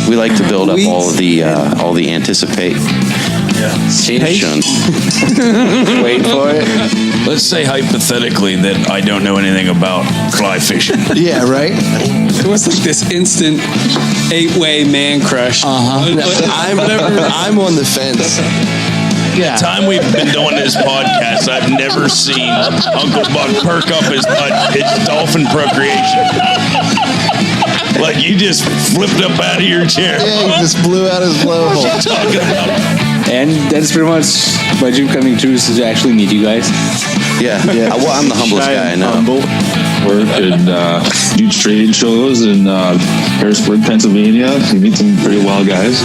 We like to build up all the anticipation. Wait for it. Let's say hypothetically that I don't know anything about fly fishing. Yeah, right? It was like this instant 8-way man crush. I'm on the fence. The time we've been doing this podcast, I've never seen Uncle Buck perk up his butt. It's dolphin procreation. Like you just flipped up out of your chair. Yeah, he just blew out his blowhole. What are you talking about? And that's pretty much my dream coming true is to actually meet you guys. Yeah. Well, I'm the humblest guy I know. Work and do trade shows in Harrisburg, Pennsylvania. You meet some pretty wild guys.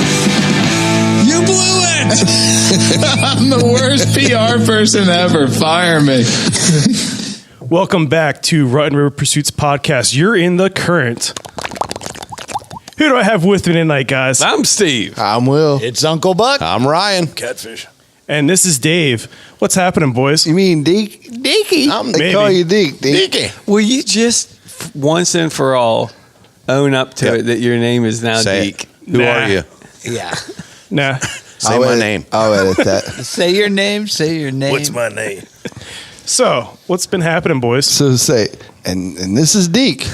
You blew it! I'm the worst PR person ever. Fire me. Welcome back to Rotten River Pursuits podcast. You're in the current. Who do I have with me tonight, guys? I'm Steve. I'm Will. It's Uncle Buck. I'm Ryan. Catfish. And this is Dave. What's happening, boys? You mean Deke? Deaky. They call you Deke. Deaky. Will you just once and for all own up to it that your name is now Say Deke? it. Who Nah. are you? Yeah. Nah. Say my name. I'll edit that. Say your name. Say your name. What's my name? So, what's been happening, boys? So say, and this is Deke.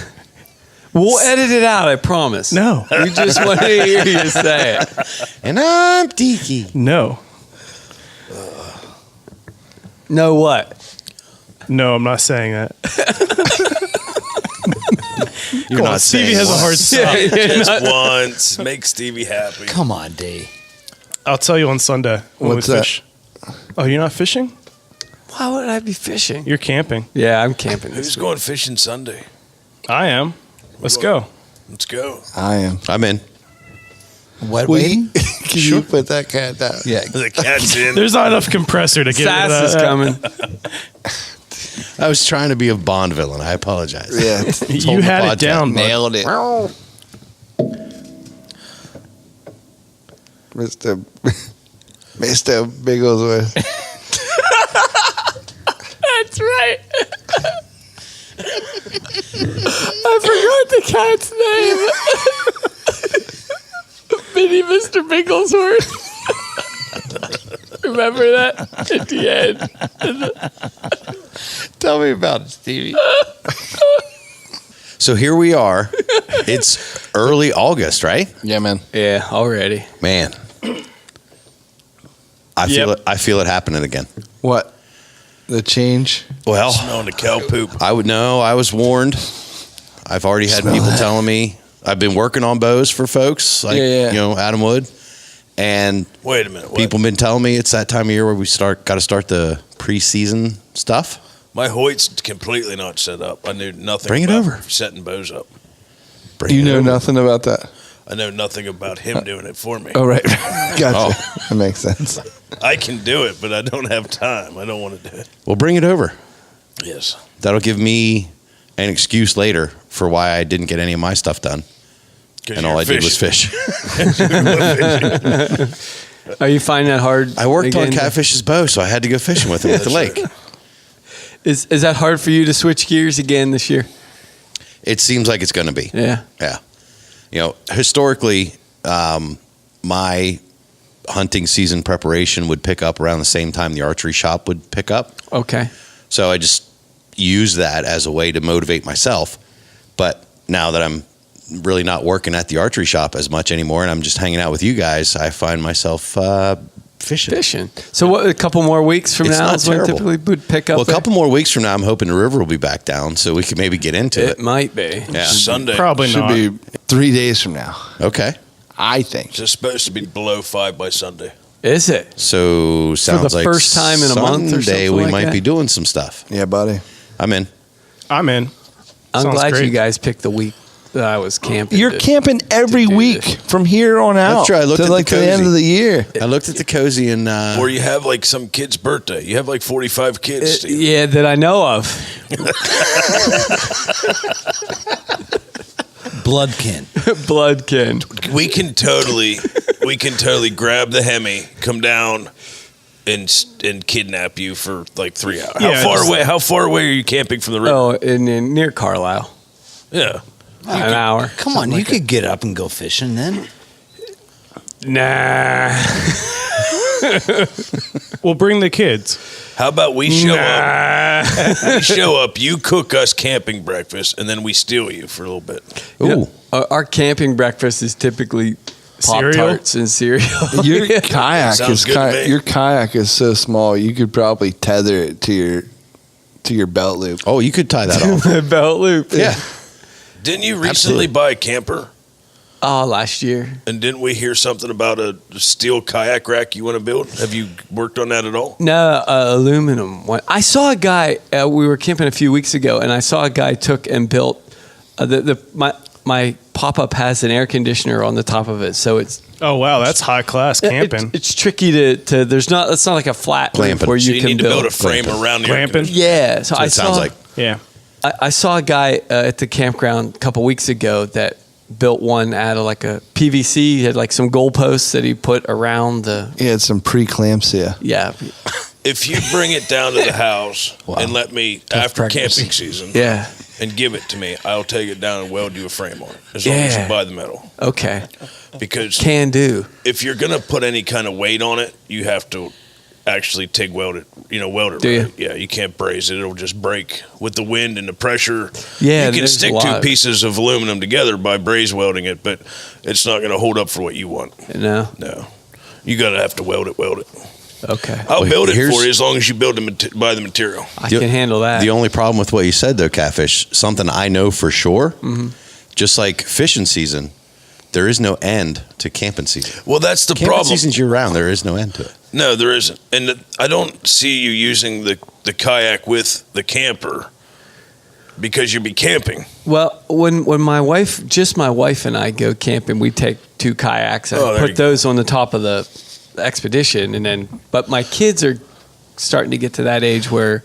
We'll edit it out, I promise. No. We just want to hear you say it. And I'm Deaky. No. No what? No, I'm not saying that. You're Come on, not Stevie saying has a hard stop. Just once. Make Stevie happy. Come on, D. I'll tell you on Sunday when What's we that? fish. Oh, you're not fishing? Why would I be fishing? You're camping. Yeah, I'm camping Who's this week. going fishing Sunday? I am. Let's go. Let's go. I am. I'm in. What? Will Waiting? Can you put that cat down? Yeah. The cat's in. There's not enough compressor to get Sass it. is coming. I was trying to be a Bond villain. I apologize. Yeah. You had it down, bud. Nailed it. Mr. Bigglesworth. That's right. I forgot the cat's name. Mini Mr. Bigglesworth. Remember that at the end? Tell me about it, Stevie. So here we are. It's early August, right? Yeah, man. Yeah, already. Man. I feel it happening again. What? The change? Well, Smelling the cow poop. I would know. I was warned. I've already had people telling me. I've been working on bows for folks like Adam Wood, and Wait a minute. What? people been telling me it's that time of year where we got to start the preseason stuff. My Hoyt's completely not set up. I knew nothing Bring it about over. setting bows up. Bring You it know over. nothing about that? I know nothing about him doing it for me. Oh, right. Gotcha. That makes sense. I can do it, but I don't have time. I don't want to do it. Well, bring it over. Yes. That'll give me an excuse later for why I didn't get any of my stuff done, and all I did was fish. Are you finding that hard? I worked on again? Catfish's bow, so I had to go fishing with him at the lake. Is that hard for you to switch gears again this year? It seems like it's going to be. Yeah. Yeah. You know, historically, my hunting season preparation would pick up around the same time the archery shop would pick up. Okay. So I just use that as a way to motivate myself. But now that I'm really not working at the archery shop as much anymore and I'm just hanging out with you guys, I find myself fishing. So what? A couple more weeks from It's now not is when terrible. typically would pick up. Well, a couple more weeks from now, I'm hoping the river will be back down so we can maybe get into It it. might be. Yeah. Sunday. Probably Should not. be 3 days from now, Okay. I think. It's just supposed to be below 5 by Sunday. Is it? So sounds the like first time in a month or Sunday something we like might that? be doing some stuff. Yeah, buddy. I'm in. I'm in. I'm Sounds glad great. you guys picked the week that I was camping. You're camping every do week this. from here on out. That's right. I looked to at like the the end cozy. of the year. I looked at the cozy and Or you have like some kid's birthday. You have like 45 kids, Steve. Yeah, that I know of. Bloodkin. Bloodkin. We can totally grab the Hemi, come down, and kidnap you for like 3 hours. Yeah, How far away are you camping from the river? Oh, in near Carlisle. Yeah. An hour. Come on, you could get up and go fishing then. Nah. We'll bring the kids. How about we show up? We show up. You cook us camping breakfast, and then we steal you for a little bit. Ooh. You know, our camping breakfast is typically Cereal? Pop-Tarts and cereal. Your kayak Sounds is good to me. your kayak is so small you could probably tether it to your belt loop. Oh, you could tie that off. Belt loop. Yeah. Didn't you recently Absolutely. buy a camper? Oh, last year. And didn't we hear something about a steel kayak rack you want to build? Have you worked on that at all? No, aluminum one. I saw a guy. We were camping a few weeks ago, and I saw a guy took and built. My pop-up has an air conditioner on the top of it, so it's. Oh wow, that's high class camping. It's tricky to. There's not. It's not like a flat roof Glamping. where So you you can need to build a frame around the air Glamping? conditioner. Yeah, so I It sounds saw. like Yeah. I saw a guy at the campground a couple weeks ago that built one out of like a PVC. He had like some goalposts that he put around the. He had some preeclampsia. Yeah, If you bring it down to the house and let me, after pregnancy. camping season, yeah. and give it to me, I'll take it down and weld you a frame on it, as long as Yeah. you buy the metal. Okay, Because can do. if you're going to put any kind of weight on it, you have to actually TIG weld it, weld it Do right. Yeah, you can't braze it. It'll just break with the wind and the pressure. Yeah, you can there's stick a two lot. pieces of aluminum together by braze welding it, but it's not going to hold up for what you want. No. No. You got to have to weld it. Okay, I'll Well, build it here's- for you as long as you buy the material. I can handle that. The only problem with what you said, though, Catfish, something I know for sure, just like fishing season, there is no end to camping season. Well, that's the Camping problem. season's year round. There is no end to it. No, there isn't. And I don't see you using the kayak with the camper because you'll be camping. Well, when my wife and I go camping, we take two kayaks and Oh, there you put go. those on the top of the expedition, and then. But my kids are starting to get to that age where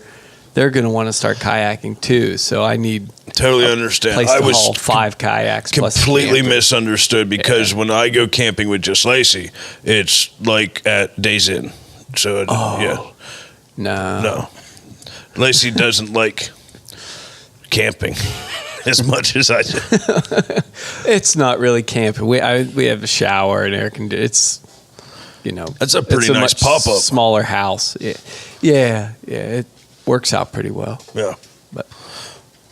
they're going to want to start kayaking too. So I need Totally a understand. place I to was haul 5 kayaks. plus a completely camper. misunderstood because when I go camping with just Lacey, it's like at Days Inn. So, yeah. No. Lacey doesn't like camping as much as I do. It's not really camping. We have a shower and air conditioning. It's That's a pretty nice much pop-up. smaller house. Yeah. It works out pretty well. Yeah. But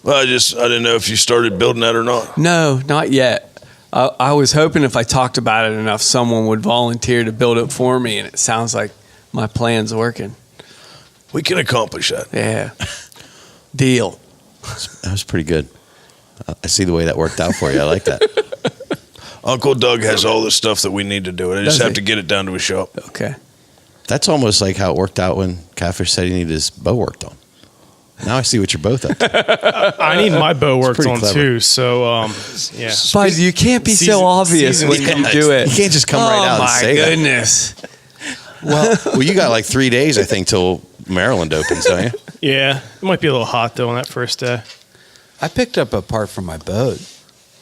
Well, I didn't know if you started building that or not. no, not yet. I was hoping if I talked about it enough, someone would volunteer to build it for me, and it sounds like my plan's working. We can accomplish that. Yeah. Deal. That was pretty good. I see the way that worked out for you. I like that. Uncle Doug has all the stuff that we need to do it. I just Does have he? to get it down to his shop. Okay. That's almost like how it worked out when Catfish said he needed his bow worked on. Now I see what you're both up to. I need my bow worked pretty on clever. too. So yeah. But you can't be so obvious when you do it. You can't just come right out and say Oh, my that. goodness. Well, you got like 3 days, I think, till Maryland opens, don't you? Yeah. It might be a little hot though on that first day. I picked up a part from my boat.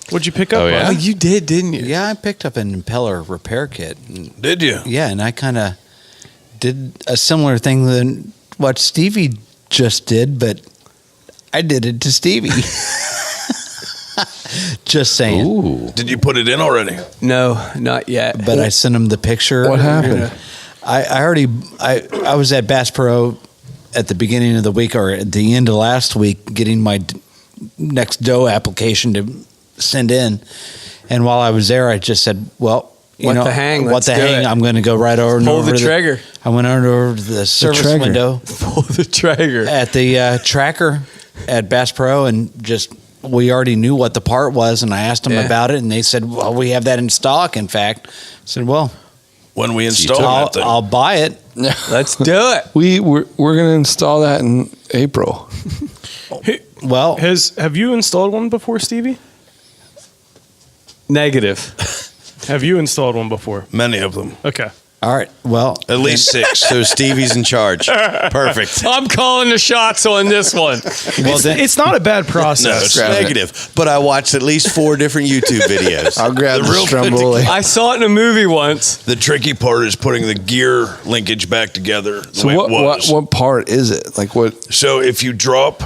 What'd you pick up? Oh, yeah? Oh, you did, didn't you? Yeah, I picked up an impeller repair kit. And, Did you? yeah, and I kind of did a similar thing than what Stevie just did, but I did it to Stevie. Just saying. Ooh. Did you put it in already? No, not yet. But I sent him the picture. What happened? I was at Bass Pro at the beginning of the week or at the end of last week getting my next dough application to send in. And while I was there, I just said, well, What the hang? What Let's the do hang? it. I'm going to go right over and Pull over the to trigger. I went over to the service trigger. window Pull the trigger. at the tracker at Bass Pro and just we already knew what the part was, and I asked them Yeah. about it, and they said, well, we have that in stock, in fact. I said, well, When we install I'll, that thing. I'll buy it. Let's do it. We're going to install that in April. Well, Have you installed one before, Stevie? Negative. Have you installed one before? Many of them. Okay. all right. Well, At least 6. So Stevie's in charge. Perfect. I'm calling the shots on this one. well then, It's not a bad No, process. it's Grab it. Negative. But I watched at least 4 different YouTube videos. I'll grab The the, real Stromboli. I saw it in a movie once. The tricky part is putting the gear linkage back together the So way what, it was. what part is it? Like what? So if you drop,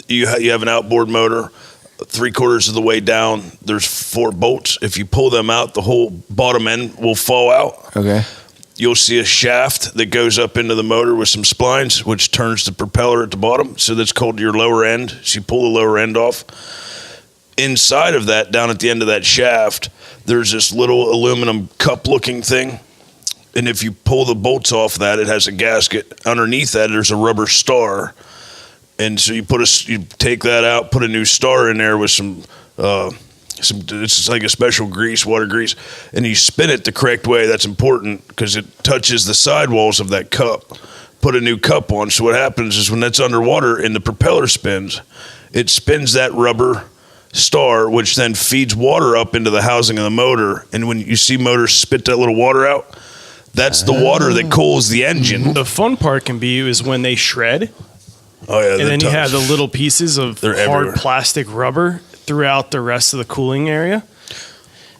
you have an outboard motor. 3/4 of the way down, there's 4 bolts. If you pull them out, the whole bottom end will fall out. Okay. You'll see a shaft that goes up into the motor with some splines, which turns the propeller at the bottom. So that's called your lower end. So you pull the lower end off. Inside of that, down at the end of that shaft, there's this little aluminum cup-looking thing. And if you pull the bolts off that, it has a gasket. Underneath that, there's a rubber star. And so you take that out, put a new star in there with some it's like a special grease, water grease, and you spin it the correct way. That's important because it touches the sidewalls of that cup. Put a new cup on. So what happens is when that's underwater and the propeller spins, it spins that rubber star, which then feeds water up into the housing of the motor. And when you see motors spit that little water out, that's the water that cools the engine. The fun part can be is when they shred. Oh yeah, and then you have the little pieces of They're hard everywhere. plastic rubber throughout the rest of the cooling area.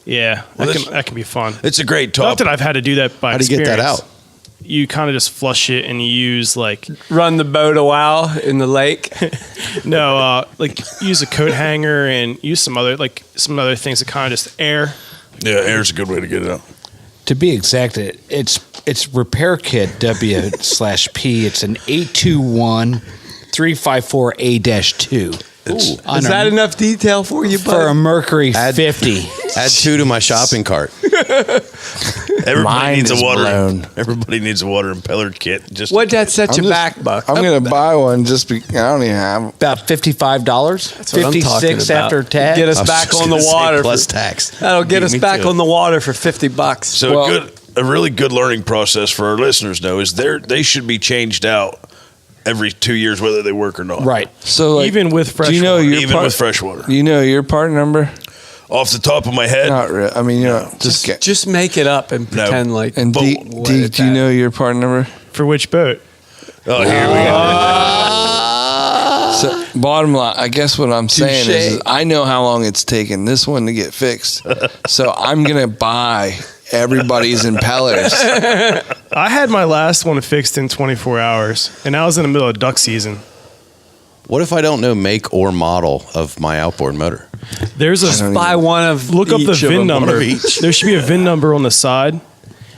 Yeah, that can be fun. It's a great Not top. that I've had to do that by How do you get that experience. out? You kind of just flush it and you use like Run the boat a while in the lake. like use a coat hanger and use some other things to kind of just air. Yeah, air's a good way to get it out. To be exact, it's repair kit W/P. It's an 821-354A-2. Is that enough detail for you, for a bud? Mercury 50? Add 2 to my shopping cart. Everybody Mine needs is a water. blown. Everybody needs a water impeller kit. Just What'd that set you I'm just- back, Buck? I'm gonna buy one just because I don't even have. About $55. That's what I'm talking 56 about. after tax. Get us I was back just on the gonna say water. plus tax. That'll get Beat us me back to on it. the water for $50. So Well- a really good learning process for our listeners though is they should be changed out every 2 years whether they work or not. Right. So like, Even with fresh do you know water. your Even part, with fresh water. You know your part number? Off the top of my head, Not really. I mean, you know, just get. Just make it up and No. pretend like. And But do what you is that? know your part number? For which boat? oh here we go. So bottom line, I guess what I'm saying Touche. is I know how long it's taken this one to get fixed. So I'm gonna buy everybody's impellers. I had my last one fixed in 24 hours, and I was in the middle of duck season. What if I don't know make or model of my outboard motor? There's a Buy one of look up the each of VIN them. number. One of each. There should be a VIN number on the side.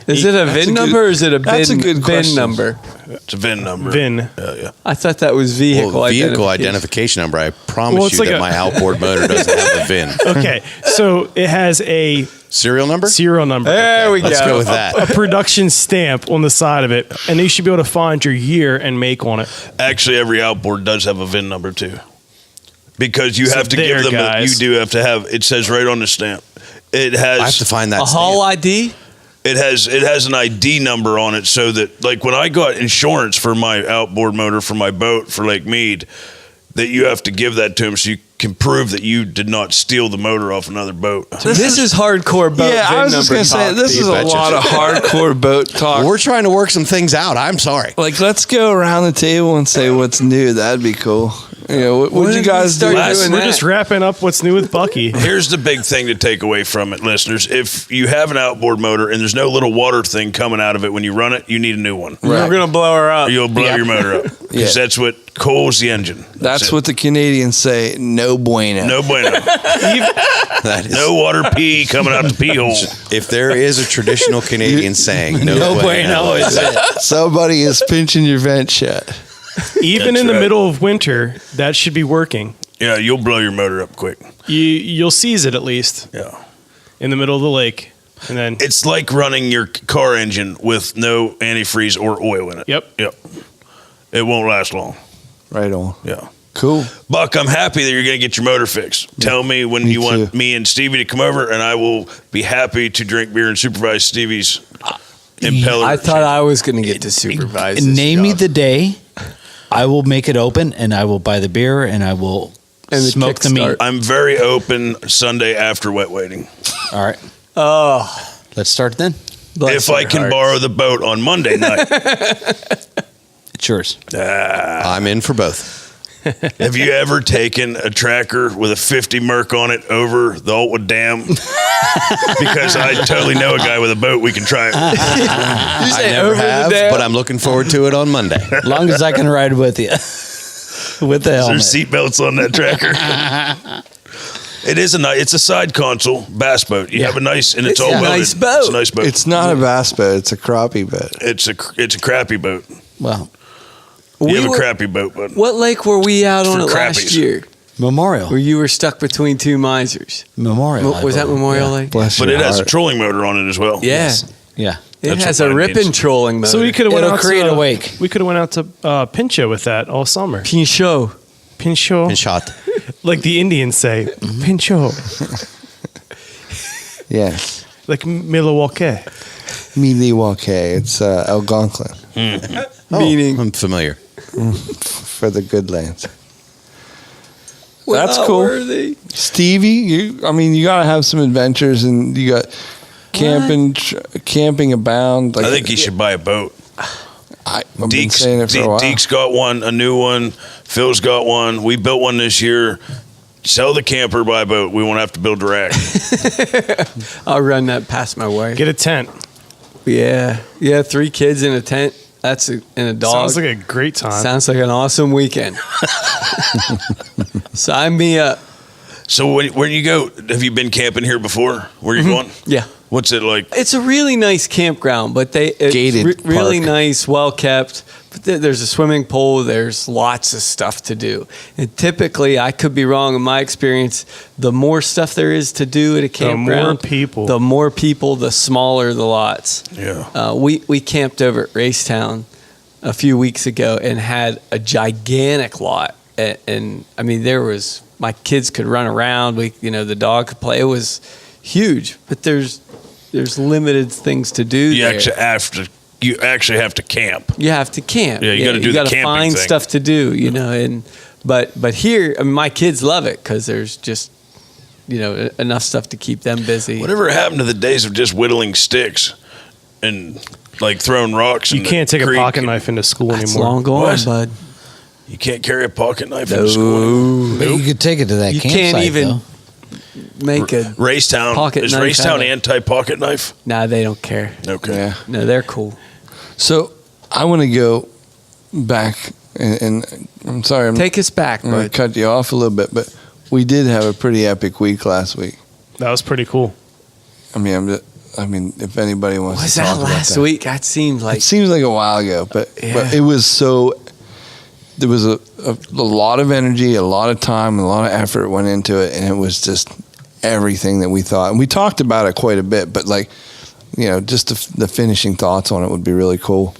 Is it a That's VIN a good- number or is it a that's a good VIN question. number? It's a VIN number. VIN. Yeah. I thought that was vehicle Well, vehicle identification. identification number. I promise Well, it's you like that a- my outboard motor doesn't have a VIN. Okay, so it has a Serial number? serial number. There we Let's go. go with that. A production stamp on the side of it, and you should be able to find your year and make on it. Actually, every outboard does have a VIN number too, because you So have to there, give them. guys. You do have to have. It says right on the stamp. It has. I have to find that. A hull ID? It has an ID number on it, so that like when I got insurance for my outboard motor for my boat for Lake Mead, that you have to give that to them so you can prove that you did not steal the motor off another boat. This is hardcore boat Yeah, VIN I was just number gonna say talk, this is people. a lot of hardcore boat talk. We're trying to work some things out. I'm sorry. Like, let's go around the table and say what's new. That'd be cool. You know, what When would you did we guys do? start doing We're that? just wrapping up what's new with Bucky. Here's the big thing to take away from it, listeners. If you have an outboard motor and there's no little water thing coming out of it when you run it, you need a new one. We're going to blow her up. Or you'll blow your motor up. Because that's what cools the engine. That's it. what the Canadians say. No bueno. No bueno. That is, No water pee coming out the pee hole. if there is a traditional Canadian saying, no, bueno. is it. Somebody is pinching your vent shut. Even That's in the right. middle of winter, that should be working. Yeah, you'll blow your motor up quick. You'll seize it at least Yeah. in the middle of the lake, and then It's like running your car engine with no antifreeze or oil in it. Yep. It won't last long. Right on. Yeah. Cool. Buck, I'm happy that you're going to get your motor fixed. Tell me when you want too. me and Stevie to come over, and I will be happy to drink beer and supervise Stevie's impeller. I thought I was going to get to supervise this Name me job. the day. I will make it open, and I will buy the beer, and I will And the smoke the meat. kickstart. I'm very open Sunday after wet waiting. All right, Oh, let's start then. bless If I your can heart. borrow the boat on Monday night. It's yours. I'm in for both. Have you ever taken a tracker with a 50 Merc on it over the Altwood Dam? Because I totally know a guy with a boat. We can try it. I say never over the have, dam? but I'm looking forward to it on Monday. As long as I can ride with you. With the helmet. There's seatbelts on that tracker. It is it's a side console bass boat. You have a nice, and it's all a loaded. nice boat. It's a nice boat. It's not a bass boat. It's a crappie boat. It's a crappy boat. Well, You have a crappy boat, bud. What lake were we out on For it last crappies. year? Memorial. Where you were stuck between two misers. Memorial. Was that Memorial Lake? Bless But your it has a heart. trolling motor on it as well. Yeah. Yeah. It That's has what a mine ripping means. trolling motor. So we could have went It'll out create to, a wake. We could have went out to Pincho with that all summer. Pinchot. Pincho, And shot. like the Indians say, Pincho, Yes. like Milwaukee. Milwaukee. It's Algonquin Meaning. I'm familiar. for the good lands. That's well cool. worthy. Stevie, you gotta have some adventures, and you got camping abound. Like, I think he should buy a boat. I've been saying it for a while. Deke's got one, a new one. Phil's got one. We built one this year. Sell the camper, buy a boat. We won't have to build a rack. I'll run that past my way. Get a tent. Yeah. 3 kids in a tent. That's in a dog. Sounds like a great time. Sounds like an awesome weekend. Sign me up. So when you go, have you been camping here before? Where you going? Yeah. What's it like? It's a really nice campground, but it's Gated really park. nice, well kept. But there's a swimming pool. There's lots of stuff to do. And typically, I could be wrong in my experience, the more stuff there is to do at a campground, the more people, the smaller the lots. Yeah. We camped over at Racetown a few weeks ago and had a gigantic lot. And I mean, my kids could run around. The dog could play. It was huge, but there's limited things to do. You there. actually have to camp. You have to camp. Yeah, you got to do the gotta camping find thing. stuff to do. But here, I mean, my kids love it because there's just enough stuff to keep them busy. Whatever happened to the days of just whittling sticks and like throwing rocks? You can't take a pocket knife into school That's anymore. long gone, What? bud. You can't carry a pocket knife in school. But you could take it to that You campsite, can't even though. make a Racetown. pocket Is knife Racetown out of it. anti-pocket knife? Nah, they don't care. Okay. Yeah. No, they're cool. So I want to go back, and I'm sorry, Take us back, I'm going to bud. cut you off a little bit, but we did have a pretty epic week last week. That was pretty cool. I mean, if anybody wants Was to talk that about last that. week? That seemed like It seems like a while ago, but Yeah. it was so. There was a lot of energy, a lot of time, a lot of effort went into it, and it was just everything that we thought. And we talked about it quite a bit, but just the finishing thoughts on it would be really cool.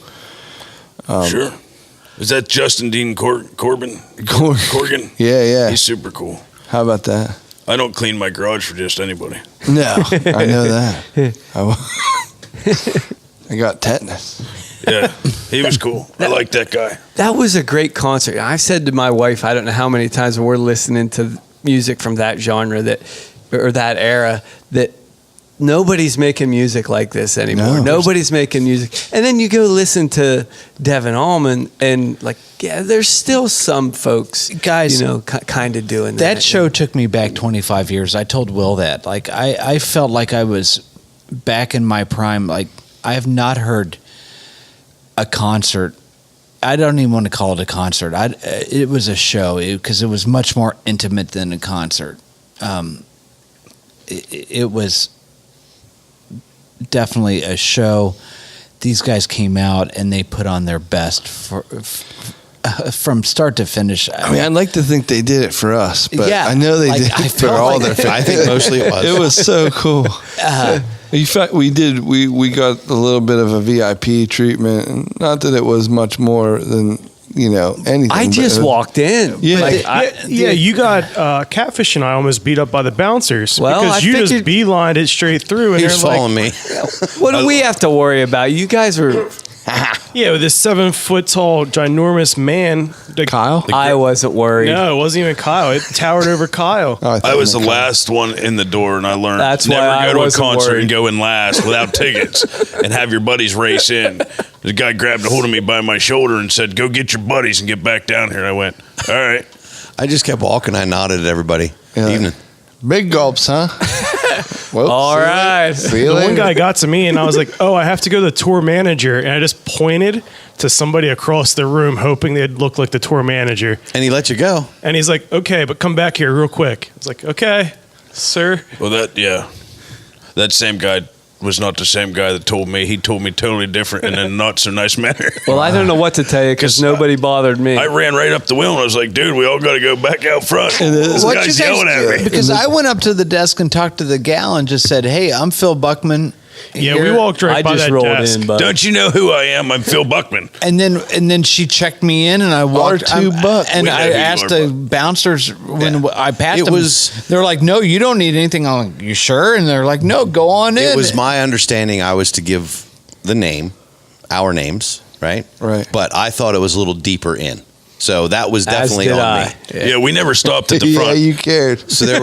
Sure. Is that Justin Dean Corbin? Corgan? Yeah. He's super cool. How about that? I don't clean my garage for just anybody. No, I know that. I got tetanus. Yeah, he was cool. I like that guy. that was a great concert. I've said to my wife, I don't know how many times when we're listening to music from that genre or that era, that nobody's making music like this anymore. No. Nobody's making music. And then you go listen to Devin Allman and there's still some folks, Guys, kind of doing that. That show took me back 25 years. I told Will that. Like, I felt like I was back in my prime. Like, I have not heard a concert. I don't even want to call it a concert. It was a show because it was much more intimate than a concert. It was definitely a show. These guys came out and they put on their best from start to finish. I mean, I'd like to think they did it for us, but Yeah, I know they like, did I it for felt all like their I think mostly it was. It was so cool. In fact, we got a little bit of a VIP treatment, and not that it was much more than anything. I just walked in. Yeah. You got Catfish and I almost beat up by the bouncers Well, because I you just figured- beelined it straight through, and He was they're like, following me. What do we have to worry about? You guys were. yeah, with this 7-foot tall, ginormous man. Kyle. I wasn't worried. No, it wasn't even Kyle. It towered over Kyle. Oh, thought I was you the meant last one in the door, and I learned That's never why I go to a wasn't concert worried. and go in last without tickets and have your buddies race in. The guy grabbed a hold of me by my shoulder and said, "Go get your buddies and get back down here." And I went, "All right." I just kept walking. I nodded at everybody. Yeah. Evening. Big gulps, huh? Well, All right. See you The later. one guy got to me, and I was like, "Oh, I have to go to the tour manager," and I just pointed to somebody across the room, hoping they'd look like the tour manager. And he let you go. And he's like, "Okay, but come back here real quick." I was like, "Okay." Sir? Well, that same guy was not the same guy that told me. He told me totally different and in a not so nice manner. Well, I don't know what to tell you because 'Cause nobody bothered me. I ran right up the wheel and I was like, dude, we all got to go back out front. This What'd guy's you guys yelling do? at me. Because I went up to the desk and talked to the gal and just said, "Hey, I'm Phil Buckman." Yeah, here." we walked right I by just that rolled desk. in, but Don't you know who I am? I'm Phil Buckman. And then she checked me in, and I walked. R2 Buck. And We know I who you asked are, the Buck. bouncers when I passed It them. was- They were like, "No, you don't need anything." I'm like, "You sure?" And they're like, "No, go on in." It was my understanding I was to give the name, our names, right? Right. But I thought it was a little deeper in. So that was as definitely did on I. me. Yeah, we never stopped at the Yeah, front. you cared. So there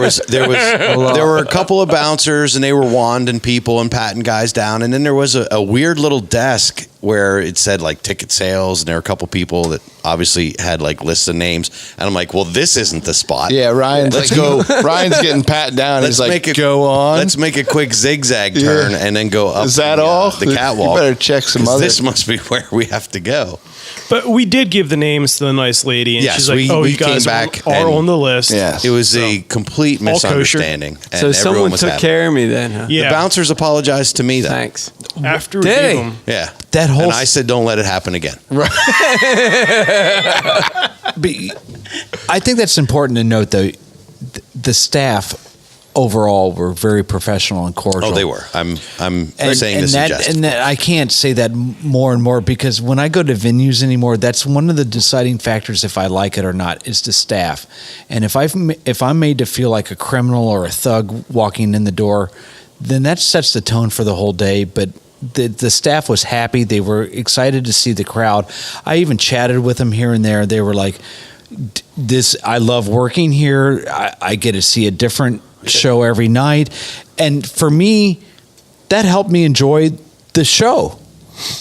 were a couple of bouncers and they were wanding people and patting guys down, and then there was a weird little desk where it said like ticket sales, and there were a couple people that obviously had like lists of names, and I'm like, well, this isn't the spot. Yeah, Ryan's Let's like, go. Ryan's getting pat down. He's like, go on. Let's make a quick zigzag turn and then go up. Is that the, all? The catwalk. You better check some 'Cause other. This must be where we have to go. But we did give the names to the nice lady, and Yes, she's like, we "Oh, you came guys back are and- on the list." Yes. It was a complete All kosher. misunderstanding. And So everyone someone was took happy. care of me then, huh? Yeah. The bouncers apologized to me then. Thanks. After we Did gave he? them. Yeah. That whole And I said, don't let it happen again. But I think that's important to note, though. The staff overall were very professional and cordial. Oh, they were. I'm saying and this that, in jest. and that I can't say that more and more, because when I go to venues anymore, that's one of the deciding factors if I like it or not is the staff. And if I'm made to feel like a criminal or a thug walking in the door, then that sets the tone for the whole day. But the staff was happy. They were excited to see the crowd. I even chatted with them here and there. They were like, I love working here. I get to see a different show every night. And for me, that helped me enjoy the show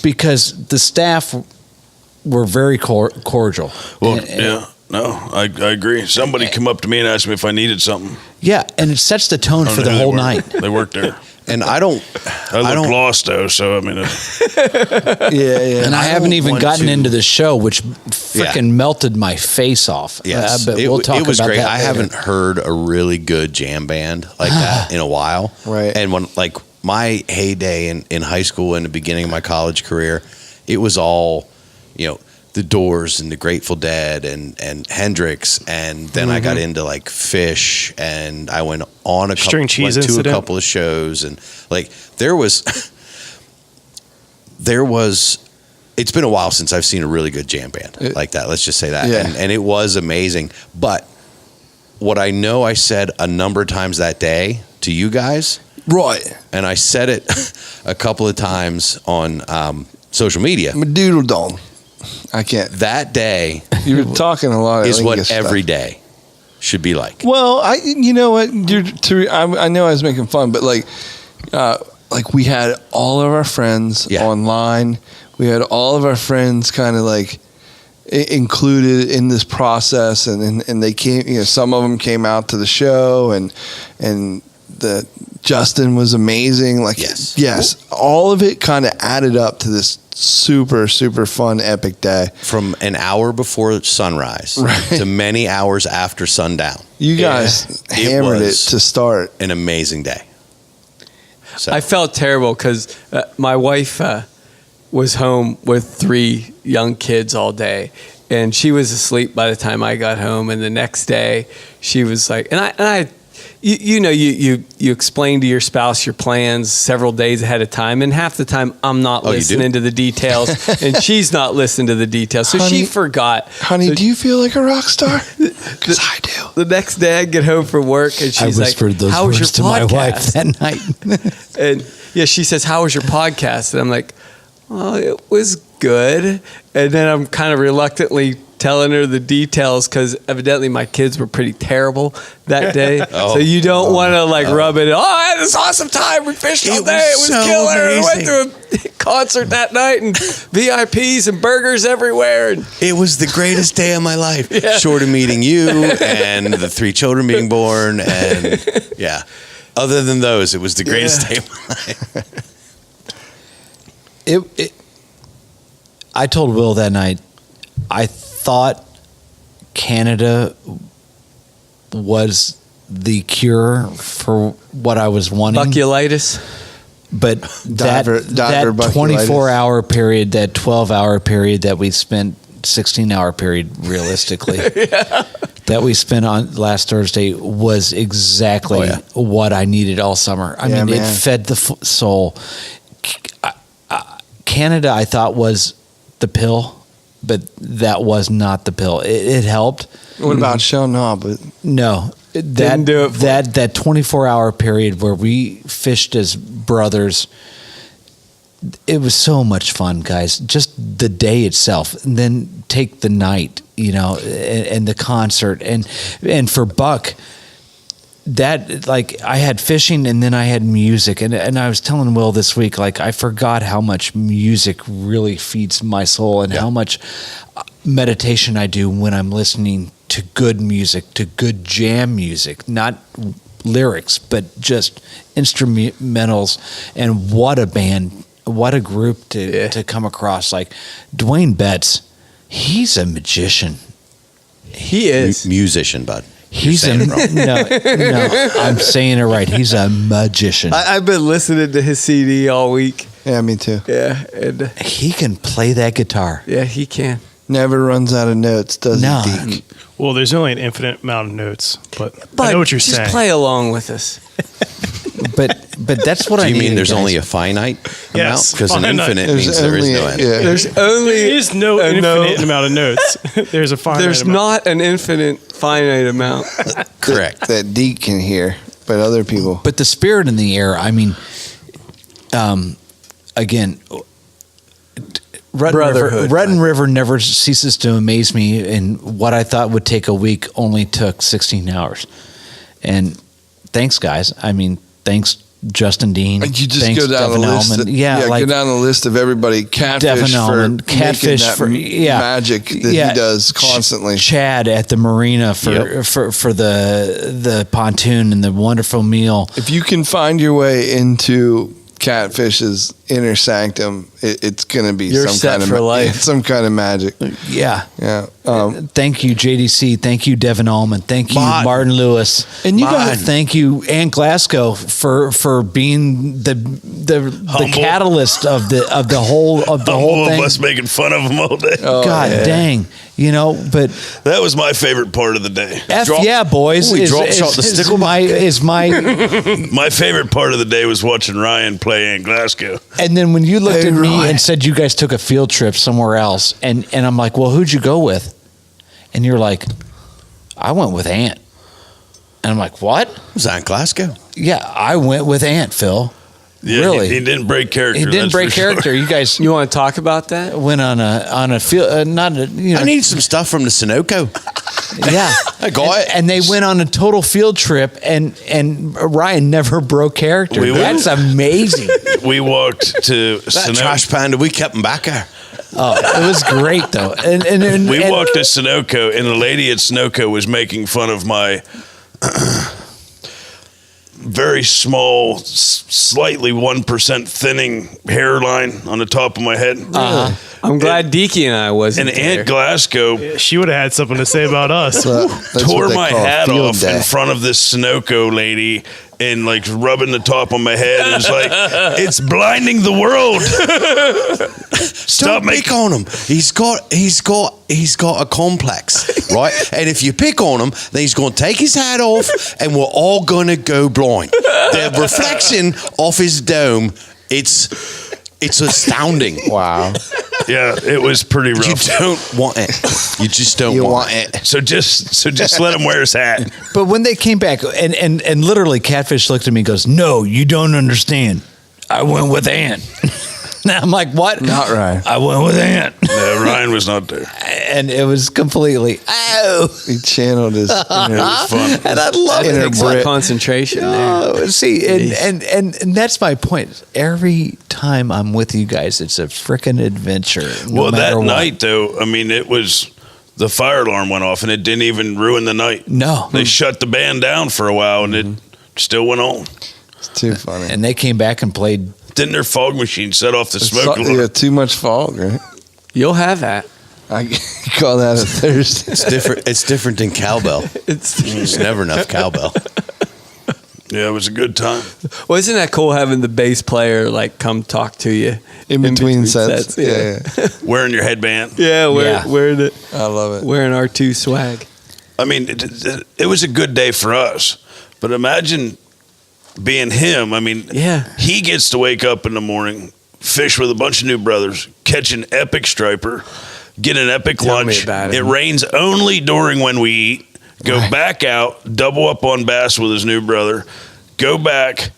because the staff were very cordial. Well, And- yeah. No, I agree. Somebody come up to me and asked me if I needed something. Yeah, and it sets the tone I don't for know the who they whole were. night. They worked there. And I look lost though, so I mean, yeah. And I haven't don't even want gotten to- into the show, which freaking melted my face off. Yes, but it, we'll talk it was about great. that I later. haven't heard a really good jam band like that in a while. Right. And when like my heyday in high school and the beginning of my college career, it was all, the Doors and the Grateful Dead and Hendrix, and then I got into like Fish, and I went on String Cheese went to a Incident. couple of shows, and like there was. It's been a while since I've seen a really good jam band like that. Let's just say that. Yeah. And it was amazing. But what I know I said a number of times that day to you guys, Right. and I said it a couple of times on social media, I'm a doodle dong. I can't. that day You were talking a lot. is what stuff. every day should be like. Well, you know what? I know I was making fun, but like we had all of our friends Yeah. online. We had all of our friends kind of like included in this process, and they came. Some of them came out to the show, and the Justin was amazing. Like yes, all of it kind of added up to this super fun epic day. From an hour before sunrise to many hours after sundown. You guys hammered it was to start. an amazing day. So. I felt terrible because my wife was home with 3 young kids all day, and she was asleep by the time I got home. And the next day, she was like, you explain to your spouse your plans several days ahead of time, and half the time I'm not listening to the details, and she's not listening to the details, so she forgot. Honey, So do you feel like a rock star? Because I do. the next day I get home from work, and she's I like, whispered those "How was your words to my wife podcast?" that night. And yeah, she says, "How was your podcast?" And I'm like, "Well, it was good." And then I'm kind of reluctantly telling her the details because evidently my kids were pretty terrible that day. So you don't want to rub it. Oh, I had this awesome time. We fished all day. It was so killer. We went amazing. to a concert that night and VIPs and burgers everywhere. And It was the greatest day of my life. Short of meeting you and the 3 children being born. And other than those, it was the greatest day of my life. I told Will that night, I thought Canada was the cure for what I was wanting. Bucculitis. But Diver that bucculitis. 24-hour period, that 12-hour period that we spent, 16-hour period realistically, that we spent on last Thursday was exactly what I needed all summer. I mean, man. it fed the soul. Canada, I thought, was the pill, but that was not the pill. It helped. What about Shell? No, but No. Didn't do it for that 24-hour period where we fished as brothers, it was so much fun, guys. Just the day itself, and then take the night, and the concert, and for Buck, that, like, I had fishing and then I had music, and I was telling Will this week, like, I forgot how much music really feeds my soul, and how much meditation I do when I'm listening to good music, to good jam music, not lyrics, but just instrumentals. And what a band, what a group to come across. Like Dwayne Betts, he's a magician. He is. Musician, bud. He's no, I'm saying it right. He's a magician. I've been listening to his CD all week. yeah, me too. Yeah, and He can play that guitar. yeah, he can. Never runs out of notes, does No. he, Deke? Well, there's only an infinite amount of notes, but I But know what you're just saying. play along with us. But that's what Do I you need. mean there's only a finite amount? Yes, Because an finite. infinite There's means there is only- no end. yeah. There's only There is no infinite amount of notes. There's a finite There's amount. not an infinite finite amount. Correct. That Deke can hear, but other people. But the spirit in the air, I mean, again, Brotherhood, Rutten River never ceases to amaze me, and what I thought would take a week only took 16 hours. And thanks, guys. I mean, thanks, Justin Dean. You just thanks, go down Devin the list. Allman. Go down the list of everybody. Catfish Devin for Allman, Catfish making that for magic that he does constantly. Chad at the marina for the pontoon and the wonderful meal. If you can find your way into Catfish's inner sanctum, it's going to be You're some set kind for of life. some kind of magic. Yeah. Yeah. Thank you, JDC. Thank you, Devin Allman. Thank you, Martin Lewis. And you got- thank you, Ann Glasgow, for being the catalyst of the whole All thing. of us making fun of him all day. God dang, but That was my favorite part of the day. boys. We drop shot the stickleback. is my My favorite part of the day was watching Ryan play in Glasgow. And then when you looked Hey, at me Ryan. and said you guys took a field trip somewhere else, and I'm like, well, who'd you go with? And you're like, I went with Ant. And I'm like, what? Was that in Glasgow? Yeah, I went with Ant, Phil. Yeah, Really? he didn't break character. He didn't that's break for sure. character. You guys You want to talk about that? went on a field, not a, I need some stuff from the Sunoco. yeah. I got it. And they went on a total field trip, and Ryan never broke character. We went- That's amazing. We walked to That Sunoco. trash panda, we kept him back there. Oh, it was great though. And We and- walked to Sunoco, and the lady at Sunoco was making fun of my very small, slightly 1% thinning hairline on the top of my head. I'm glad Deaky and I wasn't And there. Aunt Glasgow She would have had something to say about us. That's tore what they my call hat field off day. in front of this Sunoco lady and like rubbing the top of my head. It was like, it's blinding the world. Don't pick on him. He's got a complex, right? And if you pick on him, then he's going to take his hat off, and we're all going to go blind. The reflection off his dome, it's astounding. Wow. Yeah, it was pretty You rough. don't want it. You just don't You want want it. So just let him wear his hat. But when they came back, and literally, Catfish looked at me and goes, "No, you don't understand. I went with Ant." And I'm like, "What?" Not Ryan. I went with Ant, No, Ryan was not there. and it was completely He channeled his It was fun. and I love Inner it. Takes a lot Brit. of concentration there. Oh, see, and that's my point. Every time I'm with you guys, it's a freaking adventure. No Well, matter that what. night, though, I mean, it was the fire alarm went off, and it didn't even ruin the night. No, They shut the band down for a while, and it still went on. It's too funny. and they came back and played. Didn't their fog machine set off the smoke alarm? Yeah, too much fog, right? You'll have that. I call that a thirst. It's different. It's different than cowbell. There's never enough cowbell. Yeah, it was a good time. Well, isn't that cool having the bass player like come talk to you In between sets. Yeah. Wearing your headband. Yeah, wearing it. I love it. Wearing R2 swag. I mean, it was a good day for us. But imagine being him. I mean, Yeah. he gets to wake up in the morning, fish with a bunch of new brothers, catch an epic striper, get an epic Tell me lunch. about it. It rains only during when we eat. Go back out, double up on bass with his new brother, go back,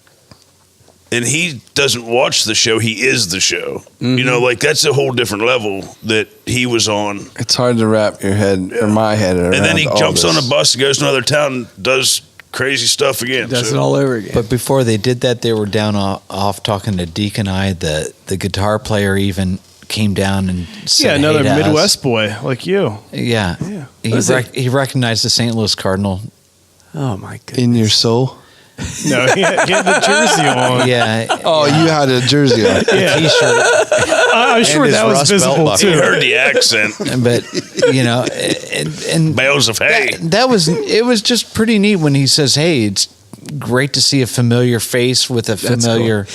and he doesn't watch the show. He is the show. You know, like that's a whole different level that he was on. It's hard to wrap your head or my head around. And then he all jumps on this. a bus and goes to another town and does crazy stuff again. Does So- it all over again. But before they did that, they were down off talking to Deke and I. The guitar player even came down and said, Yeah, another hey to us. Midwest boy like you. Yeah. Was it- He recognized the St. Louis Cardinal. Oh my goodness. In your soul? No, he had the jersey on. Yeah. Oh, you had a jersey on. Yeah. T-shirt. I'm sure his that was Rust belt visible buckle. He too. heard the accent. But, and Bales of hay. it was just pretty neat when he says, hey, it's great to see a familiar face with a familiar.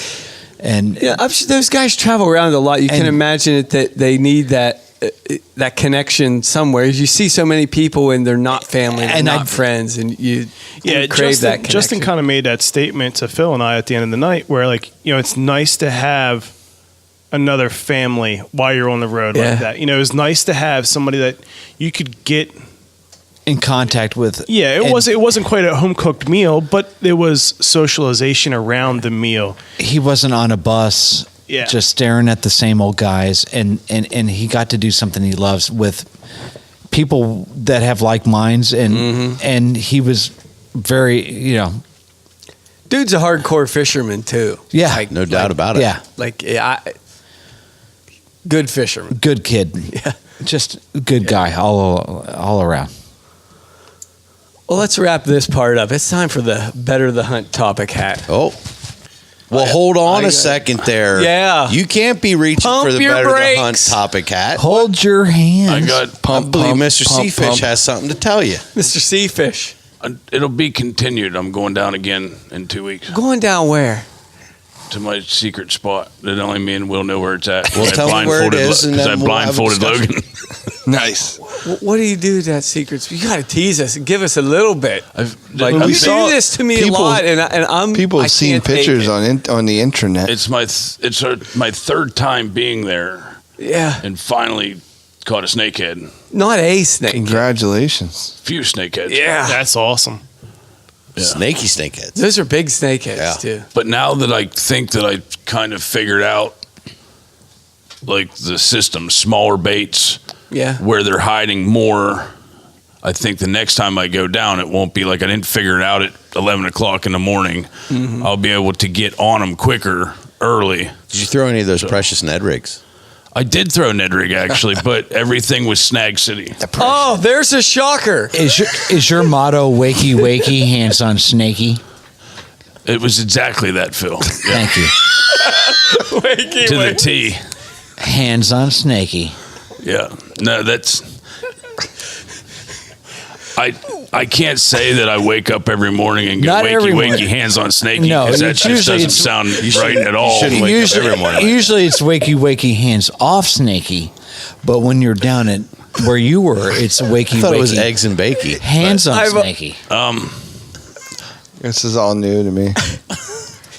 And Yeah, I'm sure those guys travel around a lot. You can And- imagine it that they need that connection somewhere. You see so many people and they're not family, they're And not I- friends, and you crave Justin, that connection. Justin kind of made that statement to Phil and I at the end of the night, where it's nice to have another family while you're on the road Yeah. like that. It's nice to have somebody that you could get. in contact with. Yeah, and it wasn't quite a home cooked meal, but there was socialization around the meal. He wasn't on a bus. Yeah. Just staring at the same old guys, and he got to do something he loves with people that have like minds, and he was very, Dude's a hardcore fisherman too. yeah, No doubt about it. yeah, Good fisherman. good kid, Yeah. just a good guy all around. Well, let's wrap this part up. It's time for the Better the Hunt topic hat. Oh. Well, hold on I- a second there. Yeah. You can't be reaching Pump for the your better brakes. to hunt topic hat. Hold your hands. I got I believe Mr. pump, Seafish pump. has something to tell you. Mr. Seafish. It'll be continued. I'm going down again in 2 weeks Going down where? to my secret spot that only me and Will know where it's at. Well, I tell me where it blindfolded is, and because I then we'll have a blindfolded discussion. Logan. Nice. What do you do to that secret? You got to tease us and give us a little bit. Like Well, we you saw do this to me people- a lot, and I'm People I have seen can't take pictures it. on the internet. It's my third time being there, Yeah, and finally caught a snakehead. not a snake. Congratulations. Few snakeheads. Yeah, That's awesome. Snaky snakeheads. those are big snakeheads Yeah. too. But now that I think that I kind of figured out, like the system, smaller baits, Yeah, where they're hiding more. I think the next time I go down, it won't be like I didn't figure it out at 11 o'clock in the morning. I'll be able to get on them quicker early. Did you throw any of those precious Ned rigs? I did throw Ned rig actually, but everything was Snag City. Oh, there's a shocker. Is your motto wakey wakey, hands on snaky? It was exactly that, Phil. Yeah. Thank you. Wakey, To the wakey. T. Hands on snaky. Yeah. No, that's. I can't say that I wake up every morning and go Not every wakey morning. wakey hands on snaky No, because that it's just usually- doesn't sound you right shouldn't- at you all. shouldn't wake up every morning. Usually it's wakey wakey, hands off snaky. But when you're down at where you were, it's wakey I thought wakey, it was eggs and bakey. hands on I've- snaky. This is all new to me.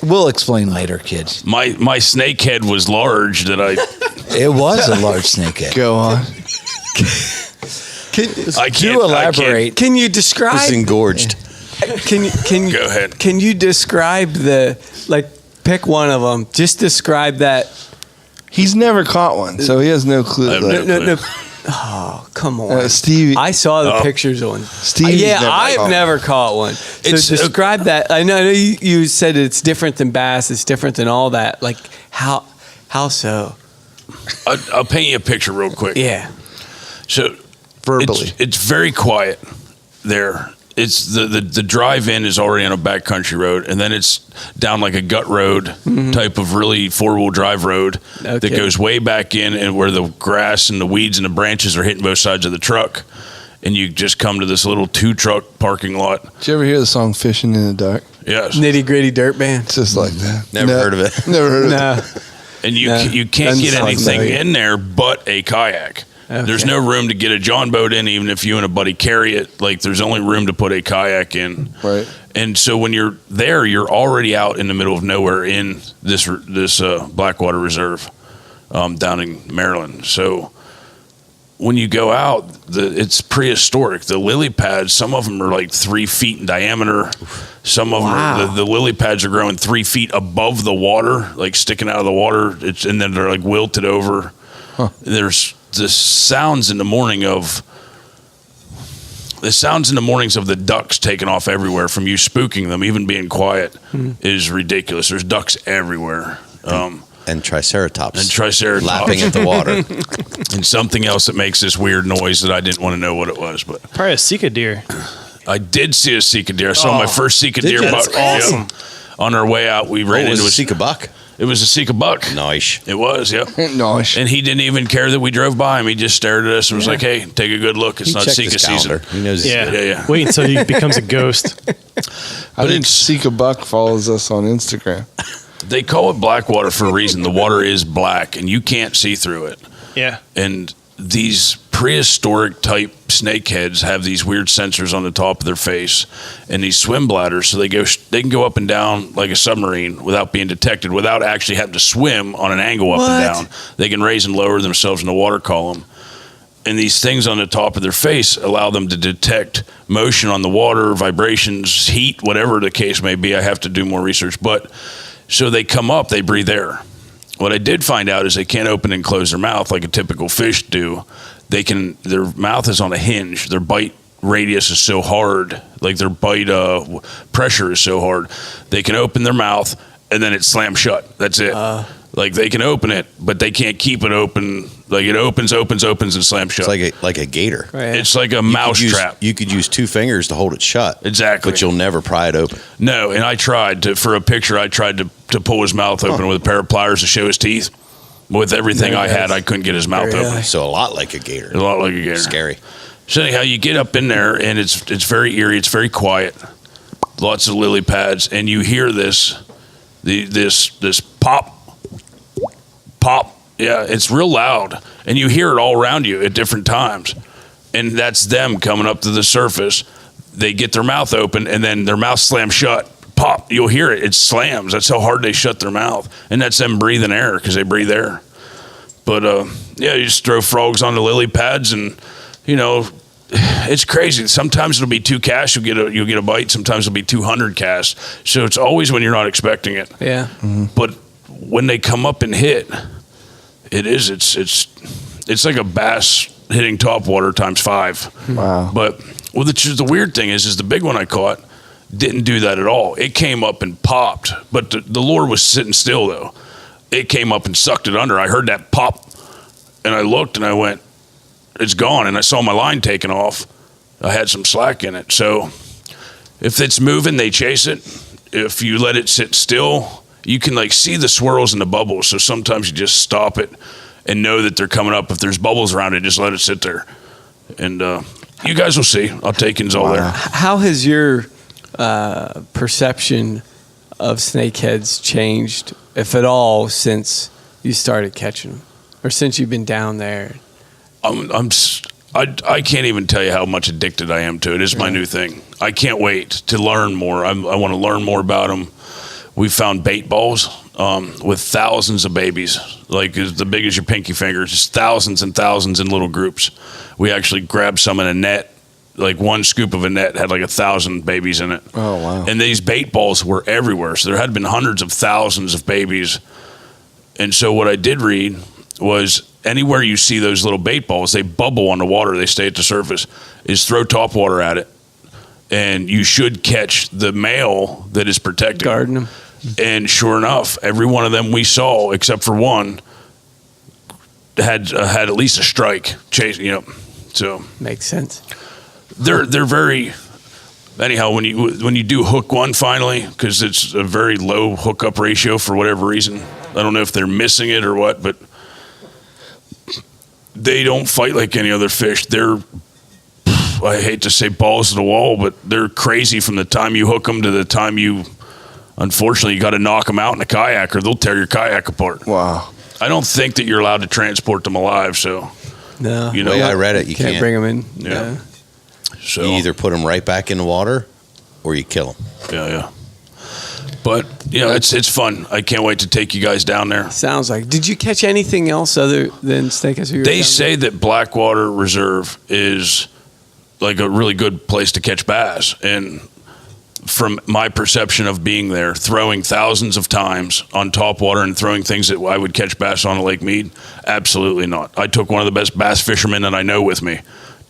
We'll explain later, kids. My snakehead was large that I It was a large snakehead. Go on. I can't Do elaborate. Can you It was describe? engorged. Can Go ahead. Can you describe pick one of them? Just describe that. He's never caught one, so he has no clue. I've Like, never- No. Oh, come on. Stevie, I saw the Oh. pictures on. Stevie's Yeah, never I've caught never caught one. So It's- describe that. I know you said it's different than bass. It's different than all that. Like how so? I'll paint you a picture real quick. Yeah. So verbally. it's very quiet there. it's the drive-in is already on a backcountry road, and then it's down like a gut road type of really 4-wheel drive road that goes way back in, and where the grass and the weeds and the branches are hitting both sides of the truck, and you just come to this little 2-truck parking lot. Did you ever hear the song "Fishing in the Dark"? Yes. Nitty Gritty Dirt Band. It's just like that. Never heard of it. Never heard of it. No. And you can't get anything in there but a kayak. Okay. There's no room to get a John boat in, even if you and a buddy carry it. Like, there's only room to put a kayak in. Right. And so when you're there, you're already out in the middle of nowhere in this Blackwater Reserve down in Maryland. So when you go out, it's prehistoric. The lily pads, some of them are like 3 feet in diameter. Some of them, the lily pads are growing 3 feet above the water, like sticking out of the water. And then they're like wilted over. Huh. There's the sounds in the mornings of the ducks taking off everywhere from you spooking them, even being quiet, is ridiculous. There's ducks everywhere. And triceratops. Lapping at the water. And something else that makes this weird noise that I didn't want to know what it was. But probably a Sika deer. I did see a Sika deer. I saw my first Sika deer buck. That's awesome. Yep. On our way out, we ran into a Sika buck. It was a Sika buck. Nice. It was, yep. Nice. And he didn't even care that we drove by him. He just stared at us and was like, "Hey, take a good look. It's not Sika season." He knows. Yeah. Wait until he becomes a ghost. I think Sika Buck follows us on Instagram. They call it Blackwater for a reason. The water is black, and you can't see through it. Yeah. And these prehistoric type snakeheads have these weird sensors on the top of their face and these swim bladders, so they can go up and down like a submarine without being detected, without actually having to swim on an angle up and down. They can raise and lower themselves in the water column. And these things on the top of their face allow them to detect motion on the water, vibrations, heat, whatever the case may be. I have to do more research. But so they come up, they breathe air. What I did find out is they can't open and close their mouth like a typical fish do. Their mouth is on a hinge. Their bite radius is so hard, like their bite pressure is so hard. They can open their mouth and then it slams shut. That's it. Like they can open it, but they can't keep it open. Like it opens, and slams shut. It's like a gator. Right. It's like a mouse trap. You could use 2 fingers to hold it shut. Exactly. But you'll never pry it open. No, and I tried to pull his mouth open with a pair of pliers to show his teeth. With everything I had, I couldn't get his mouth open. So a lot like a gator. A lot like a gator. Scary. So anyhow, you get up in there, and it's very eerie. It's very quiet. Lots of lily pads, and you hear this pop. Yeah, it's real loud, and you hear it all around you at different times. And that's them coming up to the surface. They get their mouth open, and then their mouth slams shut. Pop, you'll hear it. It slams. That's how hard they shut their mouth. And that's them breathing air because they breathe air. But, you just throw frogs on the lily pads and, it's crazy. Sometimes it'll be 2 casts. You'll get a bite. Sometimes it'll be 200 casts. So it's always when you're not expecting it. Yeah. Mm-hmm. But when they come up and hit, it's like a bass hitting topwater times 5. Wow. But the weird thing is the big one I caught didn't do that at all. It came up and popped, but the lure was sitting still though. It came up and sucked it under. I heard that pop, and I looked and I went, it's gone. And I saw my line taken off. I had some slack in it. So if it's moving, they chase it. If you let it sit still, you can see the swirls and the bubbles. So sometimes you just stop it and know that they're coming up. If there's bubbles around it, just let it sit there. And you guys will see. I'll take in all there. How has your perception of snakeheads changed, if at all, since you started catching them, or since you've been down there? I can't even tell you how much addicted I am to it. It's my new thing. I can't wait to learn more. I want to learn more about them. We found bait balls with thousands of babies, like as big as your pinky finger, just thousands and thousands in little groups. We actually grabbed some in a net. Like one scoop of a net had 1,000 babies in it. Oh, wow. And these bait balls were everywhere. So there had been hundreds of thousands of babies. And so what I did read was anywhere you see those little bait balls, they bubble on the water. They stay at the surface. Is throw top water at it. And you should catch the male that is protected. Guarding them. And sure enough, every one of them we saw, except for one, had at least a strike. Chase, So makes sense. They're very anyhow, when you do hook one finally, because it's a very low hookup ratio for whatever reason. I don't know if they're missing it or what, but they don't fight like any other fish. They're, I hate to say balls to the wall, but they're crazy from the time you hook them to the time you, unfortunately, you got to knock them out in a kayak or they'll tear your kayak apart. Wow. I don't think that you're allowed to transport them alive, so. No. You know, I read it. You can't bring them in. Yeah. So You either put them right back in the water or you kill them. Yeah. But, it's fun. I can't wait to take you guys down there. Sounds like. Did you catch anything else other than steakhouse? They say that Blackwater Reserve is like a really good place to catch bass. And from my perception of being there, throwing thousands of times on top water and throwing things that I would catch bass on at Lake Mead, absolutely not. I took one of the best bass fishermen that I know with me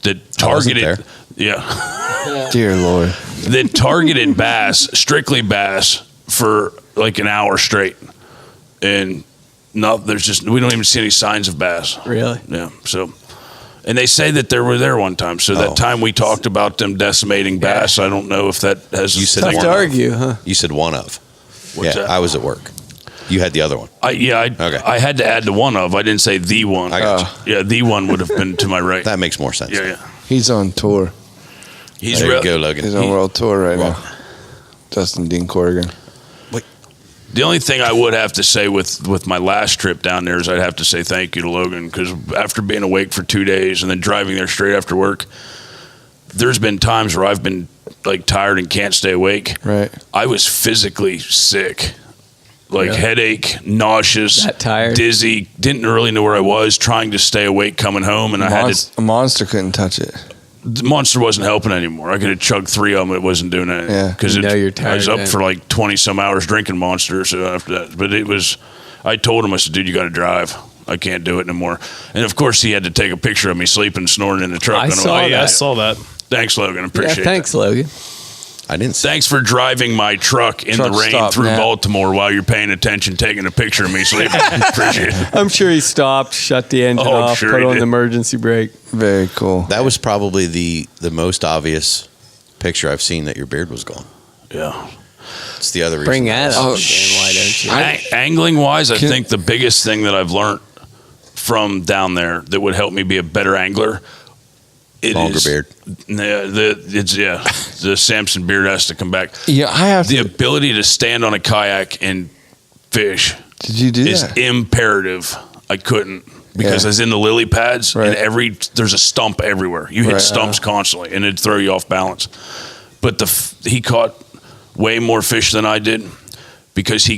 that targeted. Yeah. Dear Lord. That targeted bass, strictly bass, for like an hour straight. And we don't even see any signs of bass. Really? Yeah. So, and they say that they were there one time. So that time we talked about them decimating bass, I don't know if that has. You said Tough one to of. argue, huh? You said one of. What's that? I was at work. You had the other one. I had to add the one of. I didn't say the one. I got Yeah, the one would have been to my right. That makes more sense. Yeah. He's on tour. He's There you go, Logan. He's on world tour right now. Justin Dean Corrigan. The only thing I would have to say with my last trip down there is I'd have to say thank you to Logan, because after being awake for 2 days and then driving there straight after work, there's been times where I've been like tired and can't stay awake. Right. I was physically sick, like headache, nauseous, That tired? dizzy, didn't really know where I was, trying to stay awake coming home, and I had to. A monster couldn't touch it. The monster wasn't helping anymore. I could have chugged 3 of them. It wasn't doing anything. Yeah. Because You know you're tired I was up then. for like 20 some hours drinking monster. So after that, but it was, I told him, I said, dude, you got to drive. I can't do it anymore. And of course he had to take a picture of me sleeping, snoring in the truck. I And I'm saw like, that. I saw that. Thanks, Logan. Appreciate Yeah, thanks, Logan. I didn't say. Thanks for driving my truck in Truck the rain stop, through Matt. Baltimore while you're paying attention, taking a picture of me sleeping. Appreciate it. I'm sure he stopped, shut the engine Oh, I'm off, sure put he on did. the emergency brake. Very cool. That was probably the most obvious picture I've seen that your beard was gone. Yeah. It's the other reason. Bring that Oh, up again, why don't you? Angling wise, I think the biggest thing that I've learned from down there that would help me be a better angler. Longer beard. The Samson beard has to come back. Yeah, I have The to. ability to stand on a kayak and fish Did you do is that? imperative. I couldn't because Yeah. I was in the lily pads Right. and there's a stump everywhere. You hit Right. stumps constantly and it'd throw you off balance. But he caught way more fish than I did because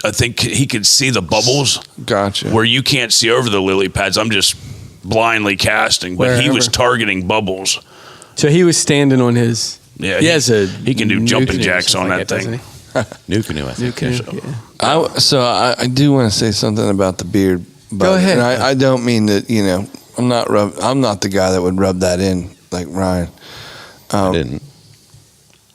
I think he could see the bubbles Gotcha. where you can't see over the lily pads. I'm just blindly casting, but he was Wherever. targeting bubbles. So he was standing on his. Yeah, He has a. he can do new jumping canoe or jacks something on like that doesn't thing. New canoe, I he? New think. canoe. Yeah. I do want to say something about the beard. But, Go ahead. And I don't mean that, I'm not the guy that would rub that in like Ryan. I didn't.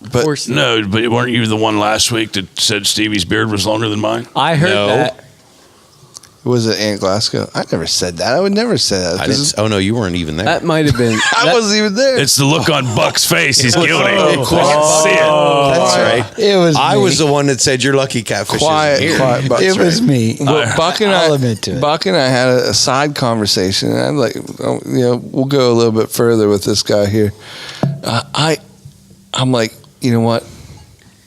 Of But course, No, but weren't you the one last week that said Stevie's beard was longer than mine? I heard No. that. was it Ant Glasgow? I never said that. I would never say that. I didn't. Oh no, you weren't even there. That might have been. I wasn't even there. It's the look on Buck's face. He's guilty. Oh, Of course. See it. That's right. It was I me. was the one that said you're lucky catfish Quiet, isn't here. quiet. Buck's It was right. me. Well, Buck and I'll admit to it. Buck and I had a side conversation, and I'm like, we'll go a little bit further with this guy here. I'm like, you know what?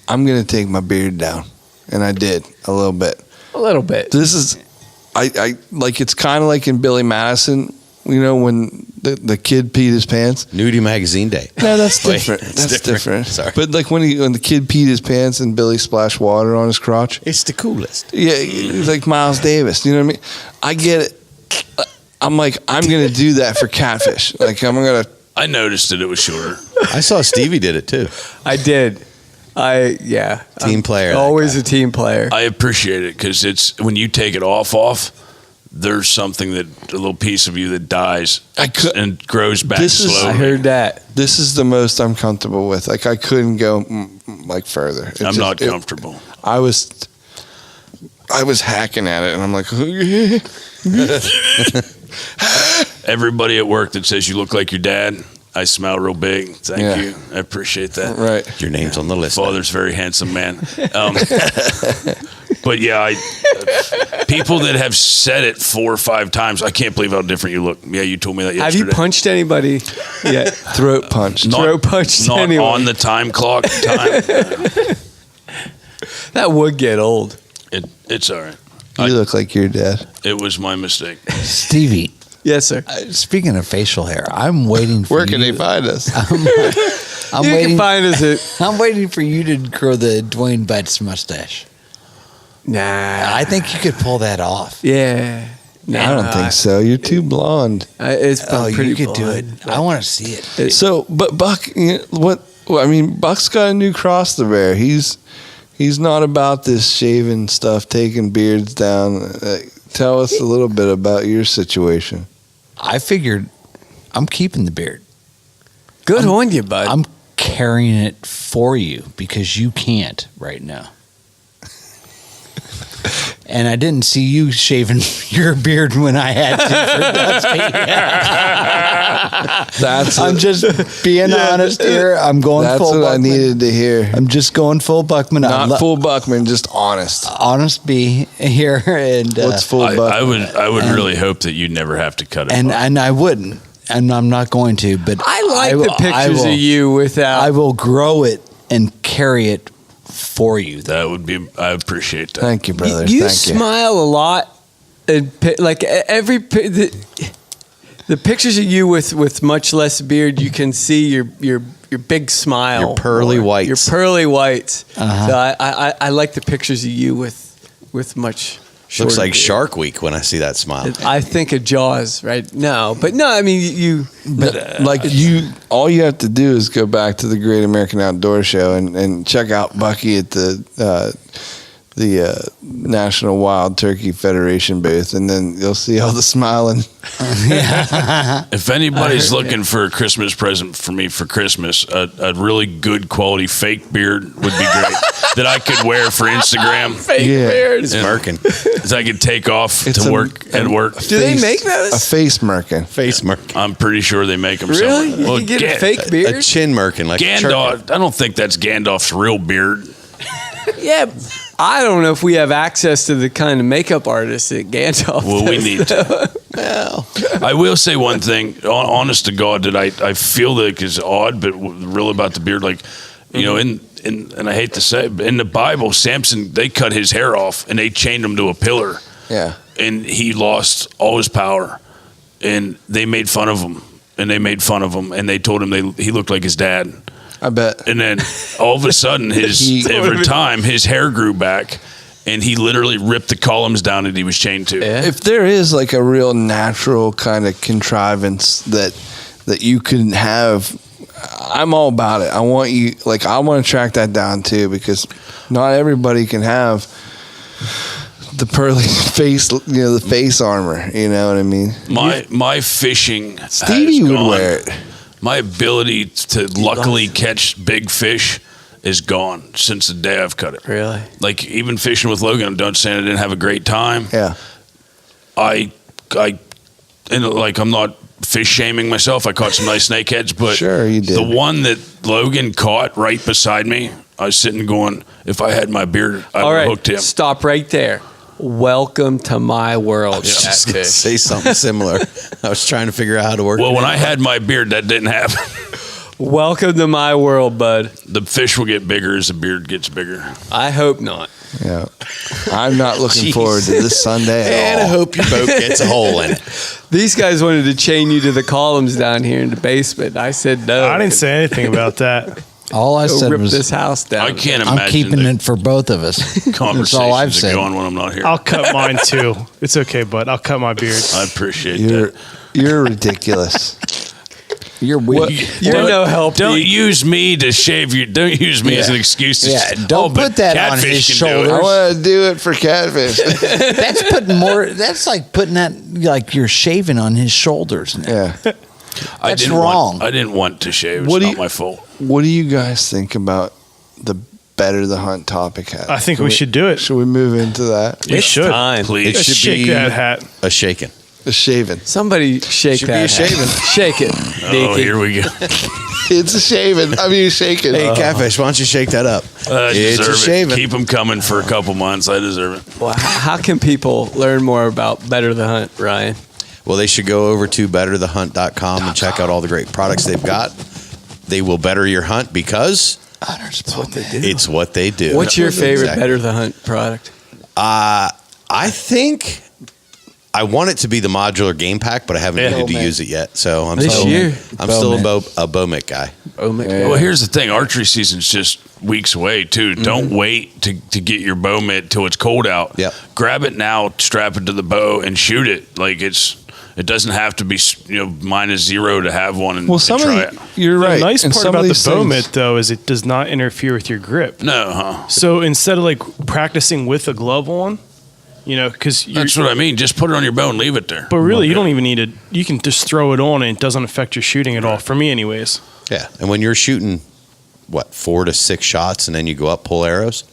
I'm gonna take my beard down, and I did a little bit. A little bit. This is, I like. It's kind of like in Billy Madison, when the kid peed his pants. Nudie magazine day. No, that's Wait, different. it's That's different. Sorry. But like when the kid peed his pants and Billy splashed water on his crotch. It's the coolest. Yeah, he's like Miles Davis. You know what I mean? I get it. I'm like, I'm gonna do that for catfish. Like I'm gonna. I noticed that it was shorter. I saw Stevie did it too. I did. Team player, that Always guy. a team player. I appreciate it because it's when you take it off, there's something a little piece of you that dies and grows back slowly. I heard that. This is the most I'm comfortable with. Like I couldn't go like further. It I'm just- not comfortable. I was hacking at it, and I'm like, Everybody at work that says you look like your dad, I smile real big. Thank you. I appreciate that. Right. Your name's on the list. Father's a very handsome man. But yeah, people that have said it 4 or 5 times, I can't believe how different you look. Yeah, you told me that yesterday. Have you punched anybody yet? Throat punched. Throat punched Not anyone. on the time clock time. That would get old. It's all right. You look like your dad. It was my mistake. Stevie, Yes, sir. speaking of facial hair, I'm waiting for Where you. can they find us? I'm You waiting. can find us at... I'm waiting for you to grow the Dwayne Butts mustache. Nah. I think you could pull that off. Yeah. I don't think so. You're too blonde. It's Oh, pretty you could do it. blonde. I want to see it. So, but Buck, I mean, Buck's got a new cross to bear. He's not about this shaving stuff, taking beards down. Tell us a little bit about your situation. I figured I'm keeping the beard. Good on you, bud. I'm carrying it for you because you can't right now. And I didn't see you shaving your beard when I had to for Dusty. I'm just being honest here. I'm going That's full what I Buckman. needed to hear. I'm just going full Buckman. Not full Buckman, just honest. Honest B here. And What's full Buckman? I would really hope that you never have to cut it. and off. I wouldn't. And I'm not going to, but I like the pictures I will, of you without... I will grow it and carry it for you. That would be. I appreciate that. Thank you, brother. You Thank you. smile a lot. And like the pictures of you with much less beard, you can see your big smile, Your pearly whites. your pearly whites. Uh-huh. So I like the pictures of you with much. Looks shorter like beard. Shark Week when I see that smile. I think of Jaws, right? No, but no. I mean, you. But all you have to do is go back to the Great American Outdoor Show and check out Bucky at the National Wild Turkey Federation booth, and then you'll see all the smiling. If anybody's looking for a Christmas present for me for Christmas, a really good quality fake beard would be great that I could wear for Instagram. Fake Yeah. beard. It's Merkin. That I could take off It's to a- work at work. Do they make those? A face merkin. Face Merkin. I'm pretty sure they make them Really? somewhere. You can get a fake beard? A chin Merkin. Like a turkey. Gandalf. I don't think that's Gandalf's real beard. Yeah. I don't know if we have access to the kind of makeup artists that Gandalf Well, we does. need to. Well, I will say one thing, honest to God, that I feel like is odd, but real about the beard. Like, you know, and I hate to say it, but in the Bible, Samson, they cut his hair off and they chained him to a pillar. Yeah. And he lost all his power. And they made fun of him. And they made fun of him. And they told him he looked like his dad. I bet. And then all of a sudden, every time his hair grew back, and he literally ripped the columns down that he was chained to. Yeah. If there is like a real natural kind of contrivance that you can have, I'm all about it. I want to track that down too, because not everybody can have the pearly face, the face armor. You know what I mean? My fishing, Stevie has would gone. wear it. My ability to luckily catch big fish is gone since the day I've cut it. Really? Like even fishing with Logan, I'm done saying I didn't have a great time. Yeah. I'm not fish shaming myself. I caught some nice snakeheads, but Sure, you did. the one that Logan caught right beside me, I was sitting going, if I had my beard, I All would have right. hooked him. Stop right there. Welcome to my world. I was just going to catfish. say something similar. I was trying to figure out how to work Well, it when in. I had my beard, that didn't happen. Welcome to my world, bud. The fish will get bigger as the beard gets bigger. I hope not. Yeah. I'm not looking forward to this Sunday And at I all. hope your boat gets a hole in it. These guys wanted to chain you to the columns down here in the basement. I said no. I didn't say anything about that. All I Go said rip was this house down. I can't I'm imagine keeping the it for both of us. That's conversations all I've that said. go on when I'm not here. I'll cut mine too. It's okay, bud. I'll cut my beard. I appreciate You're that. ridiculous. You're weak. You're no help. Don't Pete. use me to shave your. Don't use me as an excuse to. Don't but put that on catfish his can do it. shoulders. I want to do it for catfish. That's putting more. That's like putting that like you're shaving on his shoulders. Now. Yeah. That's wrong. I didn't want to shave. It's What do not you- my fault. What do you guys think about the Better the Hunt topic hat? I think we should do it. Should we move into that? You should. Time. Please. It Let's should shake be that hat. a shaken. A shaven. Somebody shake Should be that. a shaven. Shake it. Oh, Deaky. here we go. It's a shaven. I mean, shaken. Hey, Catfish, why don't you shake that up? I It's a deserve shaven. it. Keep them coming for a couple months. I deserve it. Well, how can people learn more about Better the Hunt, Ryan? Well, they should go over to betterthehunt.com and check out all the great products they've got. They will better your hunt because That's what they do. it's what they do. What's your favorite Exactly. Better the Hunt product? I think I want it to be the modular game pack, but I haven't needed to Bowman. use it yet. So I'm This still, year? I'm still a Bowmick guy. Well, here's the thing: archery season's just weeks away too. Don't wait to get your bow mitt till it's cold out. Yep. Grab it now, strap it to the bow, and shoot it. Like it doesn't have to be -0 to have one and, Well, and some try of it. you're right. The nice And part some of about the these bow things- mitt, though, is it does not interfere with your grip. No, huh? So instead of like practicing with a glove on, because you're. That's what I mean. Just put it on your bow and leave it there. But really, you don't even need it. You can just throw it on, and it doesn't affect your shooting at all. For me, anyways. Yeah, and when you're shooting, 4 to 6 shots, and then you go up, pull arrows,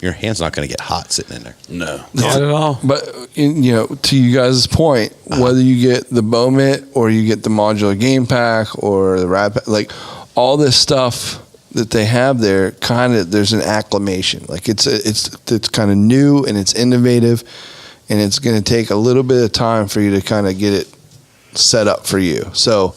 your hand's not going to get hot sitting in there. No. Not at all. But to you guys' point, whether you get the bow mitt or you get the modular game pack or the rat pack, like all this stuff that they have there, there's an acclimation. Like it's kind of new and it's innovative, and it's going to take a little bit of time for you to kind of get it set up for you. So,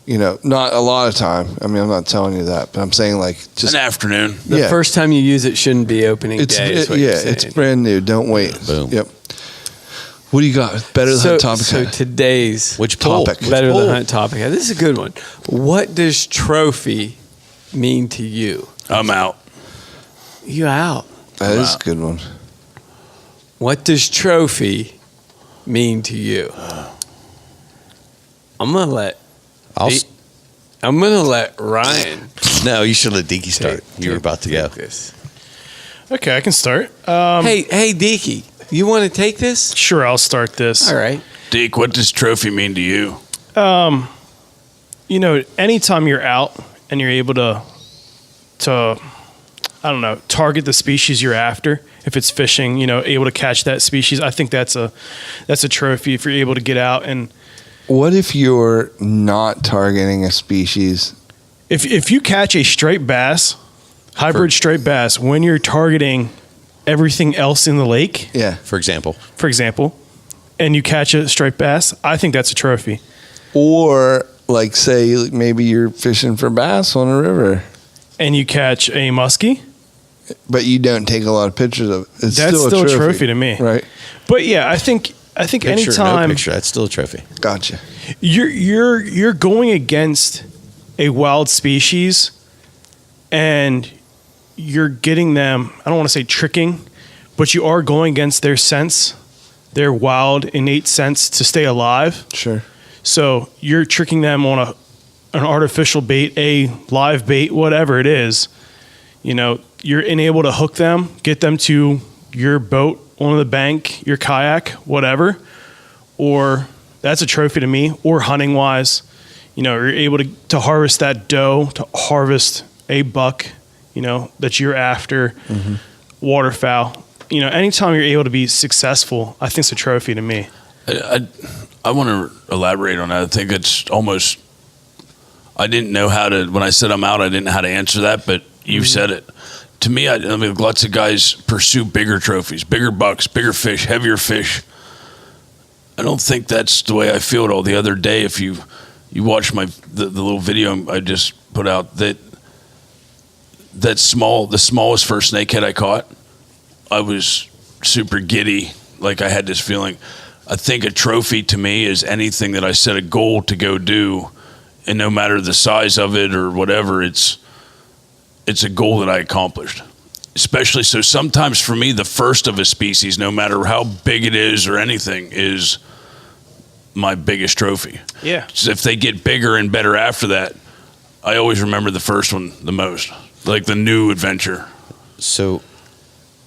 not a lot of time. I mean, I'm not telling you that, but I'm saying like just An afternoon. The first time you use it shouldn't be opening day. is what you're it's saying. brand new. Don't wait. Boom. Yep. What do you got? Better than topic. So today's Which pull? Topic. Better Which than pull? Hunt topic. This is a good one. What does trophy mean to you? I'm out. You out. That is a good one. What does trophy mean to you? I'm gonna let Ryan. No, you should let Deaky start. You were about to go. take this. Okay, I can start. Hey, Deaky, you want to take this? Sure, I'll start this. All right. Deke, what does trophy mean to you? Anytime you're out and you're able to I don't know, target the species you're after. If it's fishing, able to catch that species, I think that's a trophy if you're able to get out. And What if you're not targeting a species? if you catch a striped bass, hybrid striped bass, when you're targeting everything else in the lake, Yeah. For example, for example, and you catch a striped bass, I think that's a trophy. Or like say maybe you're fishing for bass on a river, And you catch a muskie, but you don't take a lot of pictures of it. It's that's still a trophy to me. Right. But yeah, I think picture, anytime no picture, that's still a trophy. Gotcha. you're going against a wild species and you're getting them, I don't want to say tricking, but you are going against their sense, their wild innate sense to stay alive. Sure. So you're tricking them on an artificial bait, a live bait, whatever it is. You're able to hook them, get them to your boat on the bank, your kayak, whatever. Or that's a trophy to me. Or hunting wise, you're able to harvest that doe, to harvest a buck, that you're after, waterfowl. Anytime you're able to be successful, I think it's a trophy to me. I want to elaborate on that. I think it's almost. I didn't know how to. When I said I'm out, I didn't know how to answer that, but you said it. To me, I mean, lots of guys pursue bigger trophies, bigger bucks, bigger fish, heavier fish. I don't think that's the way I feel at all. The other day, if you watch the little video I just put out, the smallest first snakehead I caught, I was super giddy. Like I had this feeling. I think a trophy to me is anything that I set a goal to go do, and no matter the size of it or whatever, it's a goal that I accomplished. Especially so sometimes for me, the first of a species, no matter how big it is or anything, is my biggest trophy. Yeah. So if they get bigger and better after that, I always remember the first one the most, like the new adventure. So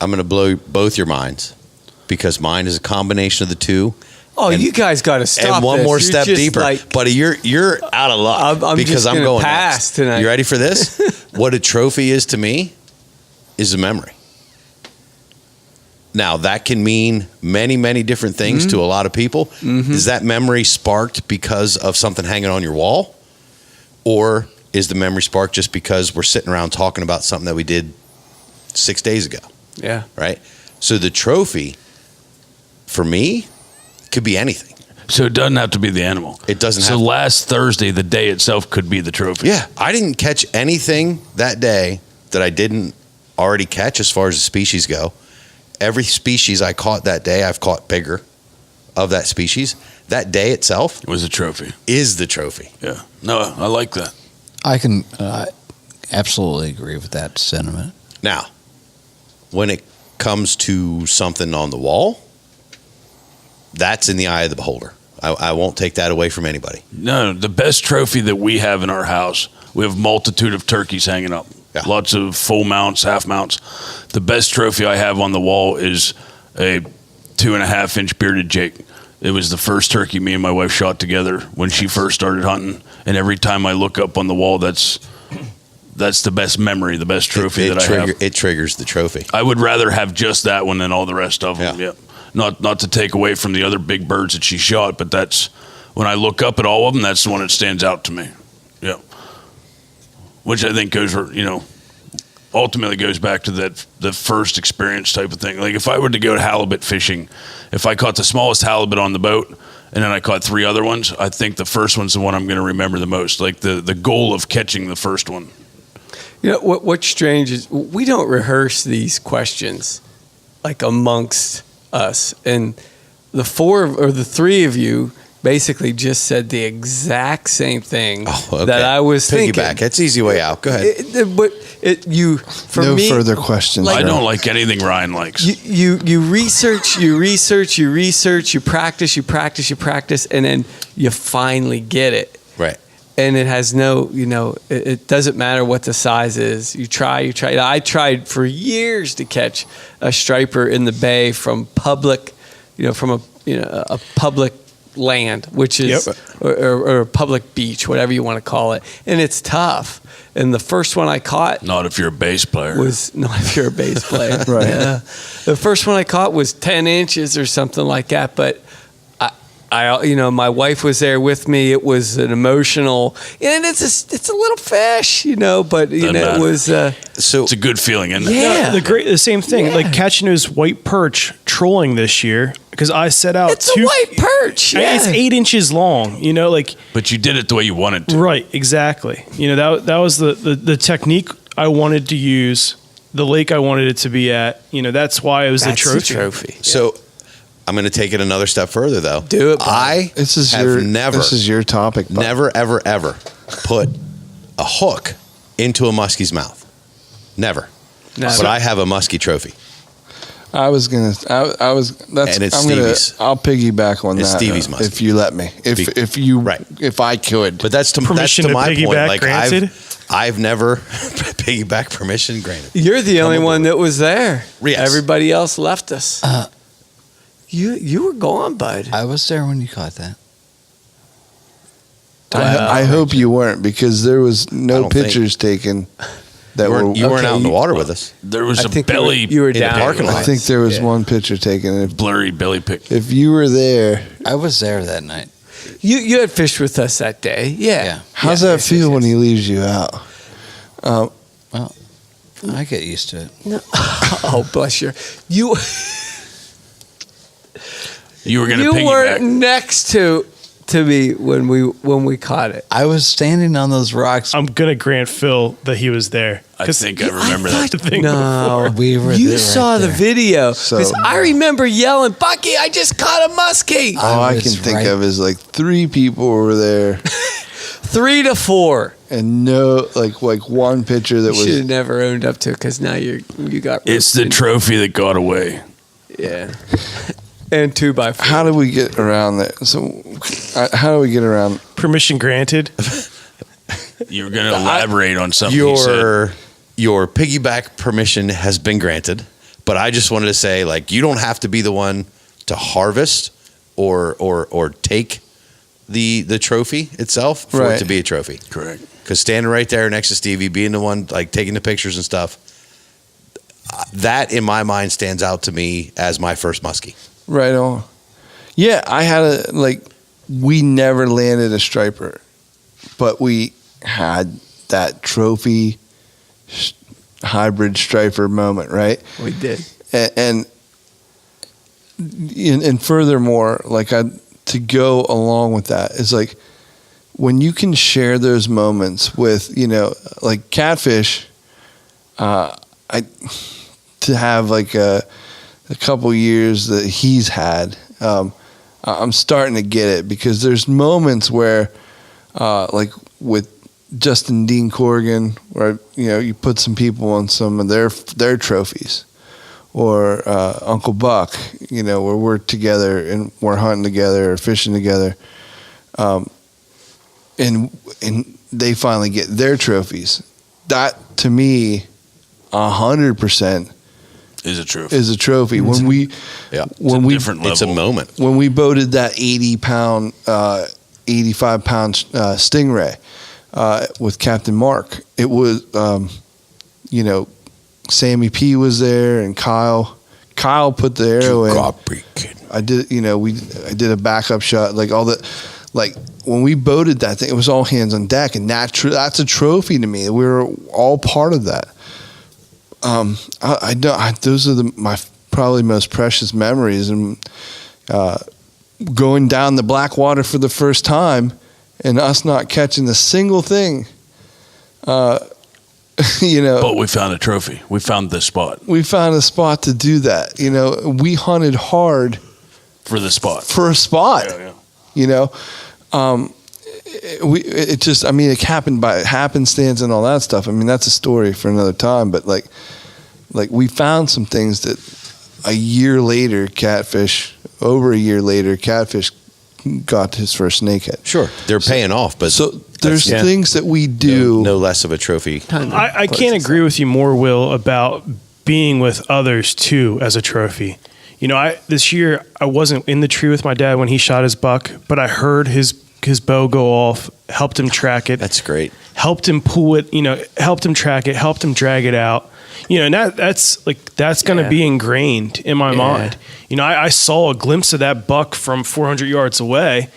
I'm going to blow both your minds because mine is a combination of the two. Oh, you guys got to stop. And one this. more You're step just deeper, like- buddy. You're out of luck I'm because just I'm gonna going pass next. tonight. You ready for this? What a trophy is to me is a memory. Now, that can mean many, many different things to a lot of people. Is that memory sparked because of something hanging on your wall? Or is the memory sparked just because we're sitting around talking about something that we did 6 days ago? Yeah. Right? So the trophy, for me, could be anything. So it doesn't have to be the animal. It doesn't so have to. last Thursday, the day itself could be the trophy. Yeah. I didn't catch anything that day that I didn't already catch as far as the species go. Every species I caught that day, I've caught bigger of that species. That day itself It was a trophy. is the trophy. Yeah. No, I like that. I can absolutely agree with that sentiment. Now, when it comes to something on the wall, that's in the eye of the beholder. I won't take that away from anybody. No, the best trophy that we have in our house, we have multitude of turkeys hanging up. Yeah. Lots of full mounts, half mounts. The best trophy I have on the wall is a 2.5-inch bearded Jake. It was the first turkey me and my wife shot together when she first started hunting. And every time I look up on the wall, that's the best memory, the best trophy that I have. It triggers the trophy. I would rather have just that one than all the rest of them. Yeah. Yeah. Not to take away from the other big birds that she shot, but that's when I look up at all of them, that's the one that stands out to me. Yeah. Which I think goes, ultimately goes back to the first experience type of thing. Like if I were to go halibut fishing, if I caught the smallest halibut on the boat and then I caught 3 other ones, I think the first one's the one I'm going to remember the most. Like the goal of catching the first one. You know what's strange is we don't rehearse these questions like amongst us, and the 3 of you basically just said the exact same thing that I was thinking. Piggyback. That's easy way out. Go ahead. No further questions. Like, I don't like anything Ryan likes. You research, you practice, and then you finally get it. Right. And it has no, it doesn't matter what the size is. You try. I tried for years to catch a striper in the bay from public, from a public land, which is or a public beach, whatever you want to call it, and it's tough. And the first one I caught, Not if you're a bass player. was not if you're a bass player, Right. Yeah. The first one I caught was 10 inches or something like that, but. I my wife was there with me. It was an emotional, and it's a little fish, but Doesn't it matter. was. So It's a good feeling, isn't it? Yeah. The same thing, Yeah. like catching his white perch trolling this year because I set out It's a white perch. Yeah. It's 8 inches long. But you did it the way you wanted to. Right, exactly. That was the technique I wanted to use. The lake I wanted it to be at. That's why it was That's the the trophy. trophy. So I'm going to take it another step further, though. Do it, Bob. I This is have never, your topic. Bob. never, ever, ever put a hook into a muskie's mouth. Never. No. But I have a muskie trophy. I was gonna. I was. That's. And it's I'm gonna. Stevie's. I'll piggyback on It's that. Stevie's muskie. if you let me. If you. Right. If I could. But that's to Permission to my point. piggyback Like granted? I've never piggyback permission granted. You're the only one that was there. Yes. Everybody else left us. You were gone, bud. I was there when you caught that. I hope you weren't, because there was I no don't think- pictures taken. That You weren't, were. out in the water with us. There was I a think belly, you were in the down parking lot. I think there was Yeah. one picture taken. blurry belly pic. If you were there, I was there that night. You had fished with us that day. Yeah. Yeah. how's Yeah, that yes, feel yes, when yes. he leaves you out? I get used to it. No. Oh, bless you. You You were going to you weren't piggyback. next to me when we caught it. I was standing on those rocks. I'm gonna grant Phil that he was there. I 'Cause think I remember that. the thing No, before. We were you there saw right the there. video. So- 'Cause I remember yelling, "Bucky, I just caught a muskie!" All I was can think right- of is like 3 people were there, 3 to 4. and no, like one picture that You should have was. never owned up to it, because now you got. It's the roasted. trophy that got away. Yeah. And 2x4. How do we get around that? So, how do we get around? Permission granted. You were going to elaborate on something you said. Your piggyback permission has been granted, but I just wanted to say, like, you don't have to be the one to harvest or take the trophy itself for it Right. to be a trophy. Correct. Because standing right there next to Stevie, being the one like taking the pictures and stuff, that in my mind stands out to me as my first muskie. Right on. Yeah, I had we never landed a striper, but we had that trophy hybrid striper moment, right? We did. And furthermore, to go along with that is like when you can share those moments with, like Catfish, to have like a couple years that he's had, I'm starting to get it, because there's moments where, like with Justin Dean Corrigan, where you put some people on some of their trophies, or Uncle Buck, where we're together and we're hunting together or fishing together, and they finally get their trophies. That to me, 100% is a trophy. Is a trophy. When we, different level. It's a moment. When we boated that 85 pound Stingray with Captain Mark, it was, Sammy P was there and Kyle. Kyle put the arrow in. I did, I did a backup shot, when we boated that thing, it was all hands on deck, and that's a trophy to me. We were all part of that. Those are my probably most precious memories, and going down the Blackwater for the first time and us not catching a single thing. But we found a trophy. We found the spot. We found a spot to do that. We hunted hard for the spot. For a spot. Yeah. It happened by happenstance and all that stuff. I mean, that's a story for another time. But like we found some things that over a year later, Catfish got his first snakehead. Sure, they're paying off, but so there's things that we do. No less of a trophy. I can't agree with you more, Will, about being with others too as a trophy. This year I wasn't in the tree with my dad when he shot his buck, but I heard his bow go off, helped him track it. That's great. Helped him pull it, helped him track it, helped him drag it out. And that's going to be ingrained in my mind. I saw a glimpse of that buck from 400 yards away,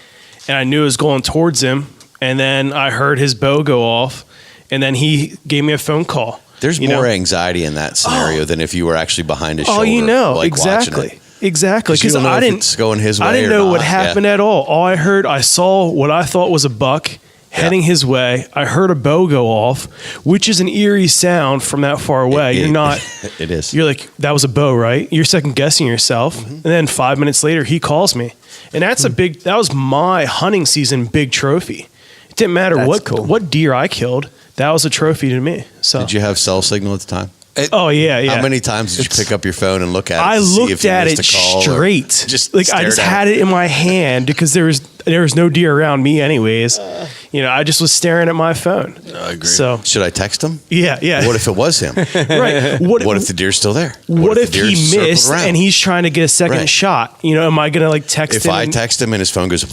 and I knew it was going towards him. And then I heard his bow go off, and then he gave me a phone call. There's more anxiety in that scenario than if you were actually behind his shoulder. Exactly. Exactly. Because I didn't going his way. I didn't know what happened at all. All I saw what I thought was a buck heading his way. I heard a bow go off, which is an eerie sound from that far away. It is. You're like, that was a bow, right? You're second guessing yourself. Mm-hmm. And then 5 minutes later, he calls me. And that's that was my hunting season big trophy. It didn't matter what deer I killed. That was a trophy to me. So did you have cell signal at the time? Yeah. How many times did you pick up your phone and look at it? I looked at it straight. I just had it in my hand because there was no deer around me anyways. I just was staring at my phone. I agree. So should I text him? Yeah. What if it was him? Right. What if the deer's still there? What if he missed and he's trying to get a second shot? Am I going to text him? If I text him and his phone goes,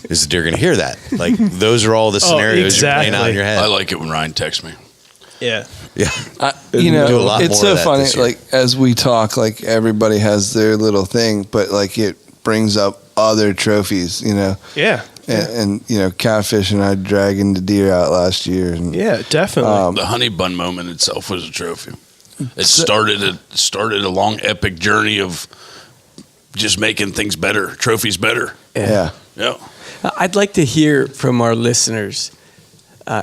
is the deer going to hear that? Those are all the scenarios you're playing out in your head. I like it when Ryan texts me. Yeah. It's so funny. As we talk, everybody has their little thing, but it brings up other trophies. Yeah. And Catfish and I dragging the deer out last year. And, yeah, definitely. The honey bun moment itself was a trophy. It started a long epic journey of just making things better, trophies better. Yeah. I'd like to hear from our listeners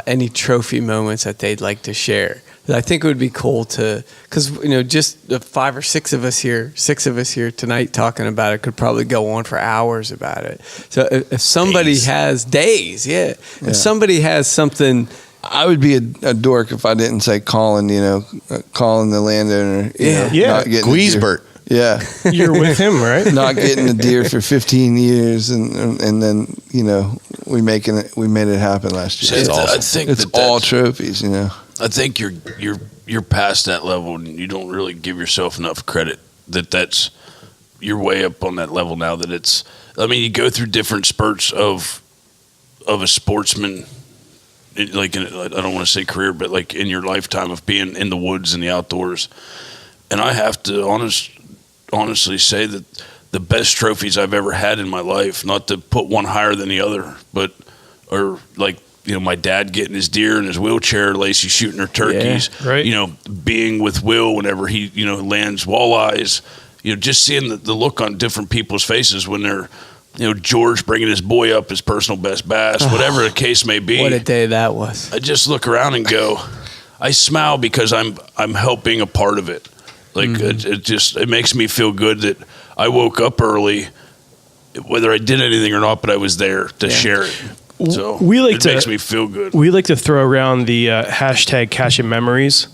any trophy moments that they'd like to share. I think it would be cool because just the 5 or 6 of us here tonight talking about it could probably go on for hours about it. So if somebody has days, if somebody has something, I would be a dork if I didn't say calling the landowner. Not getting Guisbert. Yeah, you're with him, right? Not getting a deer for 15 years, and then we made it happen last year. So I think it's all trophies. I think you're past that level, and you don't really give yourself enough credit that you're way up on that level now. That it's, you go through different spurts of a sportsman, I don't want to say career, but in your lifetime of being in the woods and the outdoors. And I have to honestly say that the best trophies I've ever had in my life, not to put one higher than the other, but are like, my dad getting his deer in his wheelchair, Lacey shooting her turkeys, right. Being with Will whenever he, lands walleyes, just seeing the look on different people's faces when they're, George bringing his boy up his personal best bass, whatever the case may be. What a day that was. I just look around and go, I smile because I'm helping a part of it. Like it makes me feel good that I woke up early, whether I did anything or not, but I was there to share it. So it makes me feel good. We like to throw around the hashtag catching memories.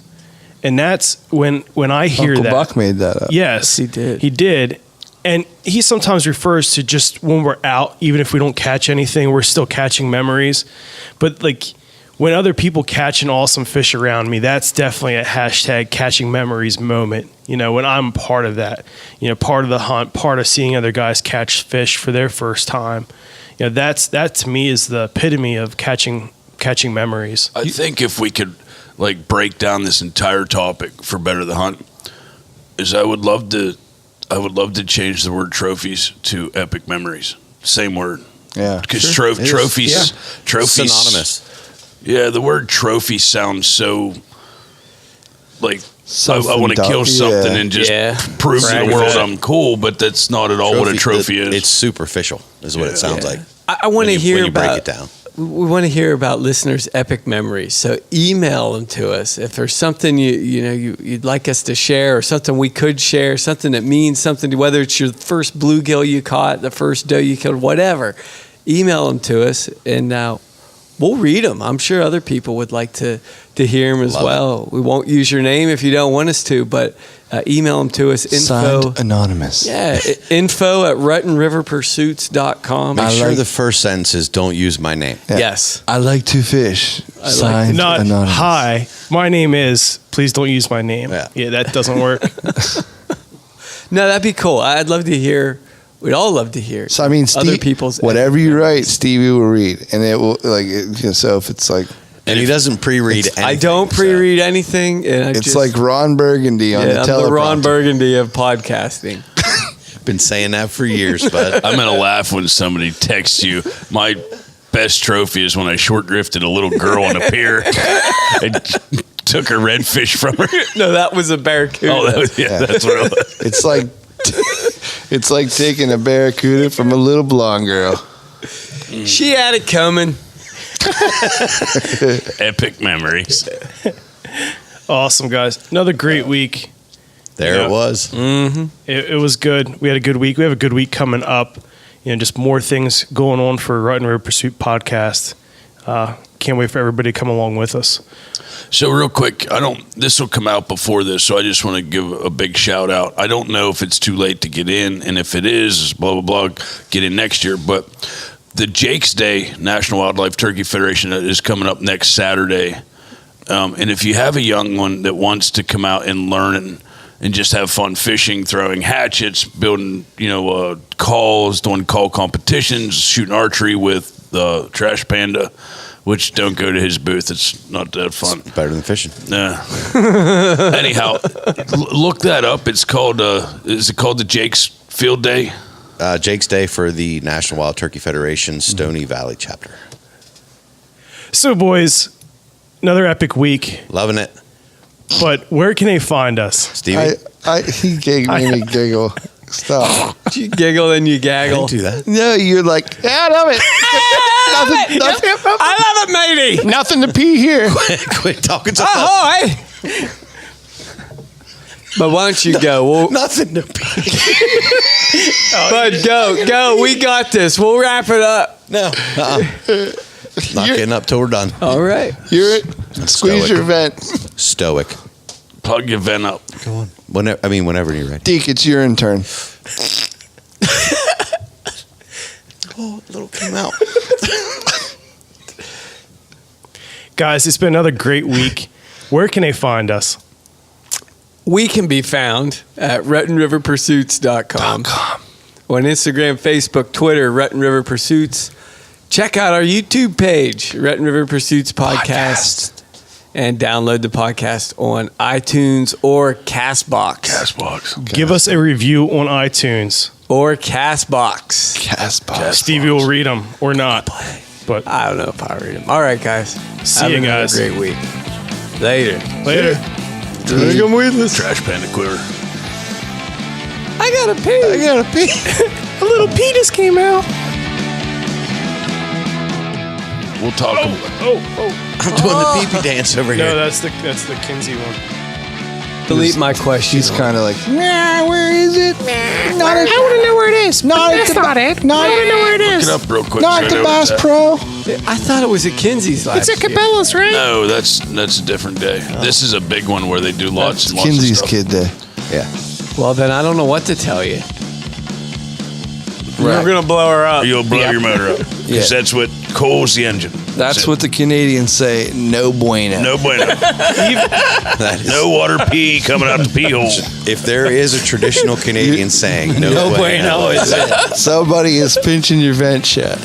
And that's when I hear Uncle that. Buck made that up. Yes, he did. He did. And he sometimes refers to just when we're out, even if we don't catch anything, we're still catching memories. But like when other people catch an awesome fish around me, that's definitely a hashtag catching memories moment. When I'm part of that, part of the hunt, part of seeing other guys catch fish for their first time. That to me is the epitome of catching memories. I think if we could break down this entire topic for Better the Hunt, is I would love to change the word trophies to epic memories. Same word. Yeah. Because trophies synonymous. Yeah, the word trophy sounds so I want to kill something and just prove to the world I'm cool, but that's not at all what a trophy is. It's superficial, is what it sounds like. I want to hear when you about. break it down. We want to hear about listeners' epic memories. So email them to us if there's something you'd like us to share, or something we could share, something that means something to, whether it's your first bluegill you caught, the first doe you killed, whatever. Email them to us, and we'll read them. I'm sure other people would like to hear them as well. We won't use your name if you don't want us to, but email them to us. Signed anonymous. Yeah, info@RuttenRiverPursuits.com. Make sure the first sentence is don't use my name. Yeah. Yes. I like to fish. Signed Not anonymous. hi, my name is, please don't use my name. Yeah, that doesn't work. No, that'd be cool. I'd love to hear. We'd all love to hear. So I mean, other people's whatever you write, Stevie will read, and it will so if it's like. And he doesn't pre-read anything. I don't pre-read anything. And it's like Ron Burgundy on the teleprompter. I'm the Ron Burgundy of podcasting. Been saying that for years, but I'm gonna laugh when somebody texts you. My best trophy is when I short drifted a little girl on a pier and took a redfish from her. No, that was a barracuda. Oh, that's what it was. It's like taking a barracuda from a little blonde girl. She had it coming. Epic memories. Awesome, guys. Another great week. There it was. Mm-hmm. It was good. We had a good week. We have a good week coming up. Just more things going on for Rutten River Pursuit podcast. Can't wait for everybody to come along with us. So real quick, this will come out before this, so I just want to give a big shout out. I don't know if it's too late to get in, and if it is, blah, blah, blah, get in next year. But the Jake's Day National Wildlife Turkey Federation is coming up next Saturday. And if you have a young one that wants to come out and learn and just have fun fishing, throwing hatchets, building, calls, doing call competitions, shooting archery with the Trash Panda, which don't go to his booth. It's not that fun. It's better than fishing. Anyhow, look that up. It's called, is it called the Jake's Field Day? Jake's Day for the National Wild Turkey Federation Stony Valley chapter. So, boys, another epic week. Loving it. But where can they find us? Stevie? He made me giggle. Stop. You giggle and you gaggle. I didn't do that. No, you're like, I love it. nothing, I love it, matey. nothing to pee here. Quit talking so Ahoy! But why don't you go? Nothing to pee. But go. We got this. We'll wrap it up. No. Not getting up till we're done. All right. You're it. Squeeze your vent. Stoic. Plug your vent up. Go on. Whenever you're ready. Deke, it's your turn. Oh, a little came out. Guys, it's been another great week. Where can they find us? We can be found at RuttenRiverPursuits.com. On Instagram, Facebook, Twitter, Rutten River Pursuits. Check out our YouTube page, Rutten River Pursuits Podcast. and download the podcast on iTunes or Castbox. Give us a review on iTunes. Or Castbox. Stevie will read them or not. But I don't know if I read them. All right, guys. See you guys. Have a great week. Later. Drink them with us. Trash Panda Quiver. I gotta pee. a little pee just came out. We'll talk. I'm doing the pee-pee dance over No, here. that's the Kinsey one. Delete my question. He's kind of like, nah, where is it? I want to know where it is. No, that's not it. No, I want to know where it Look is. it up real quick. Not so I the know Bass it's Pro. I thought it was at Kinsey's last It's at year. Cabela's, right? No, that's a different day. This is a big one where they do lots and lots Kinsey's of stuff. kid day. Yeah. Well, then I don't know what to tell you. Right. We're going to blow her up. You'll blow your motor up. Because that's what cools the engine. That's what the Canadians say. No bueno. No bueno. That is, No water pee coming out the pee hole. if there is a traditional Canadian saying, no, No bueno. bueno is it. Somebody is pinching your vent shut.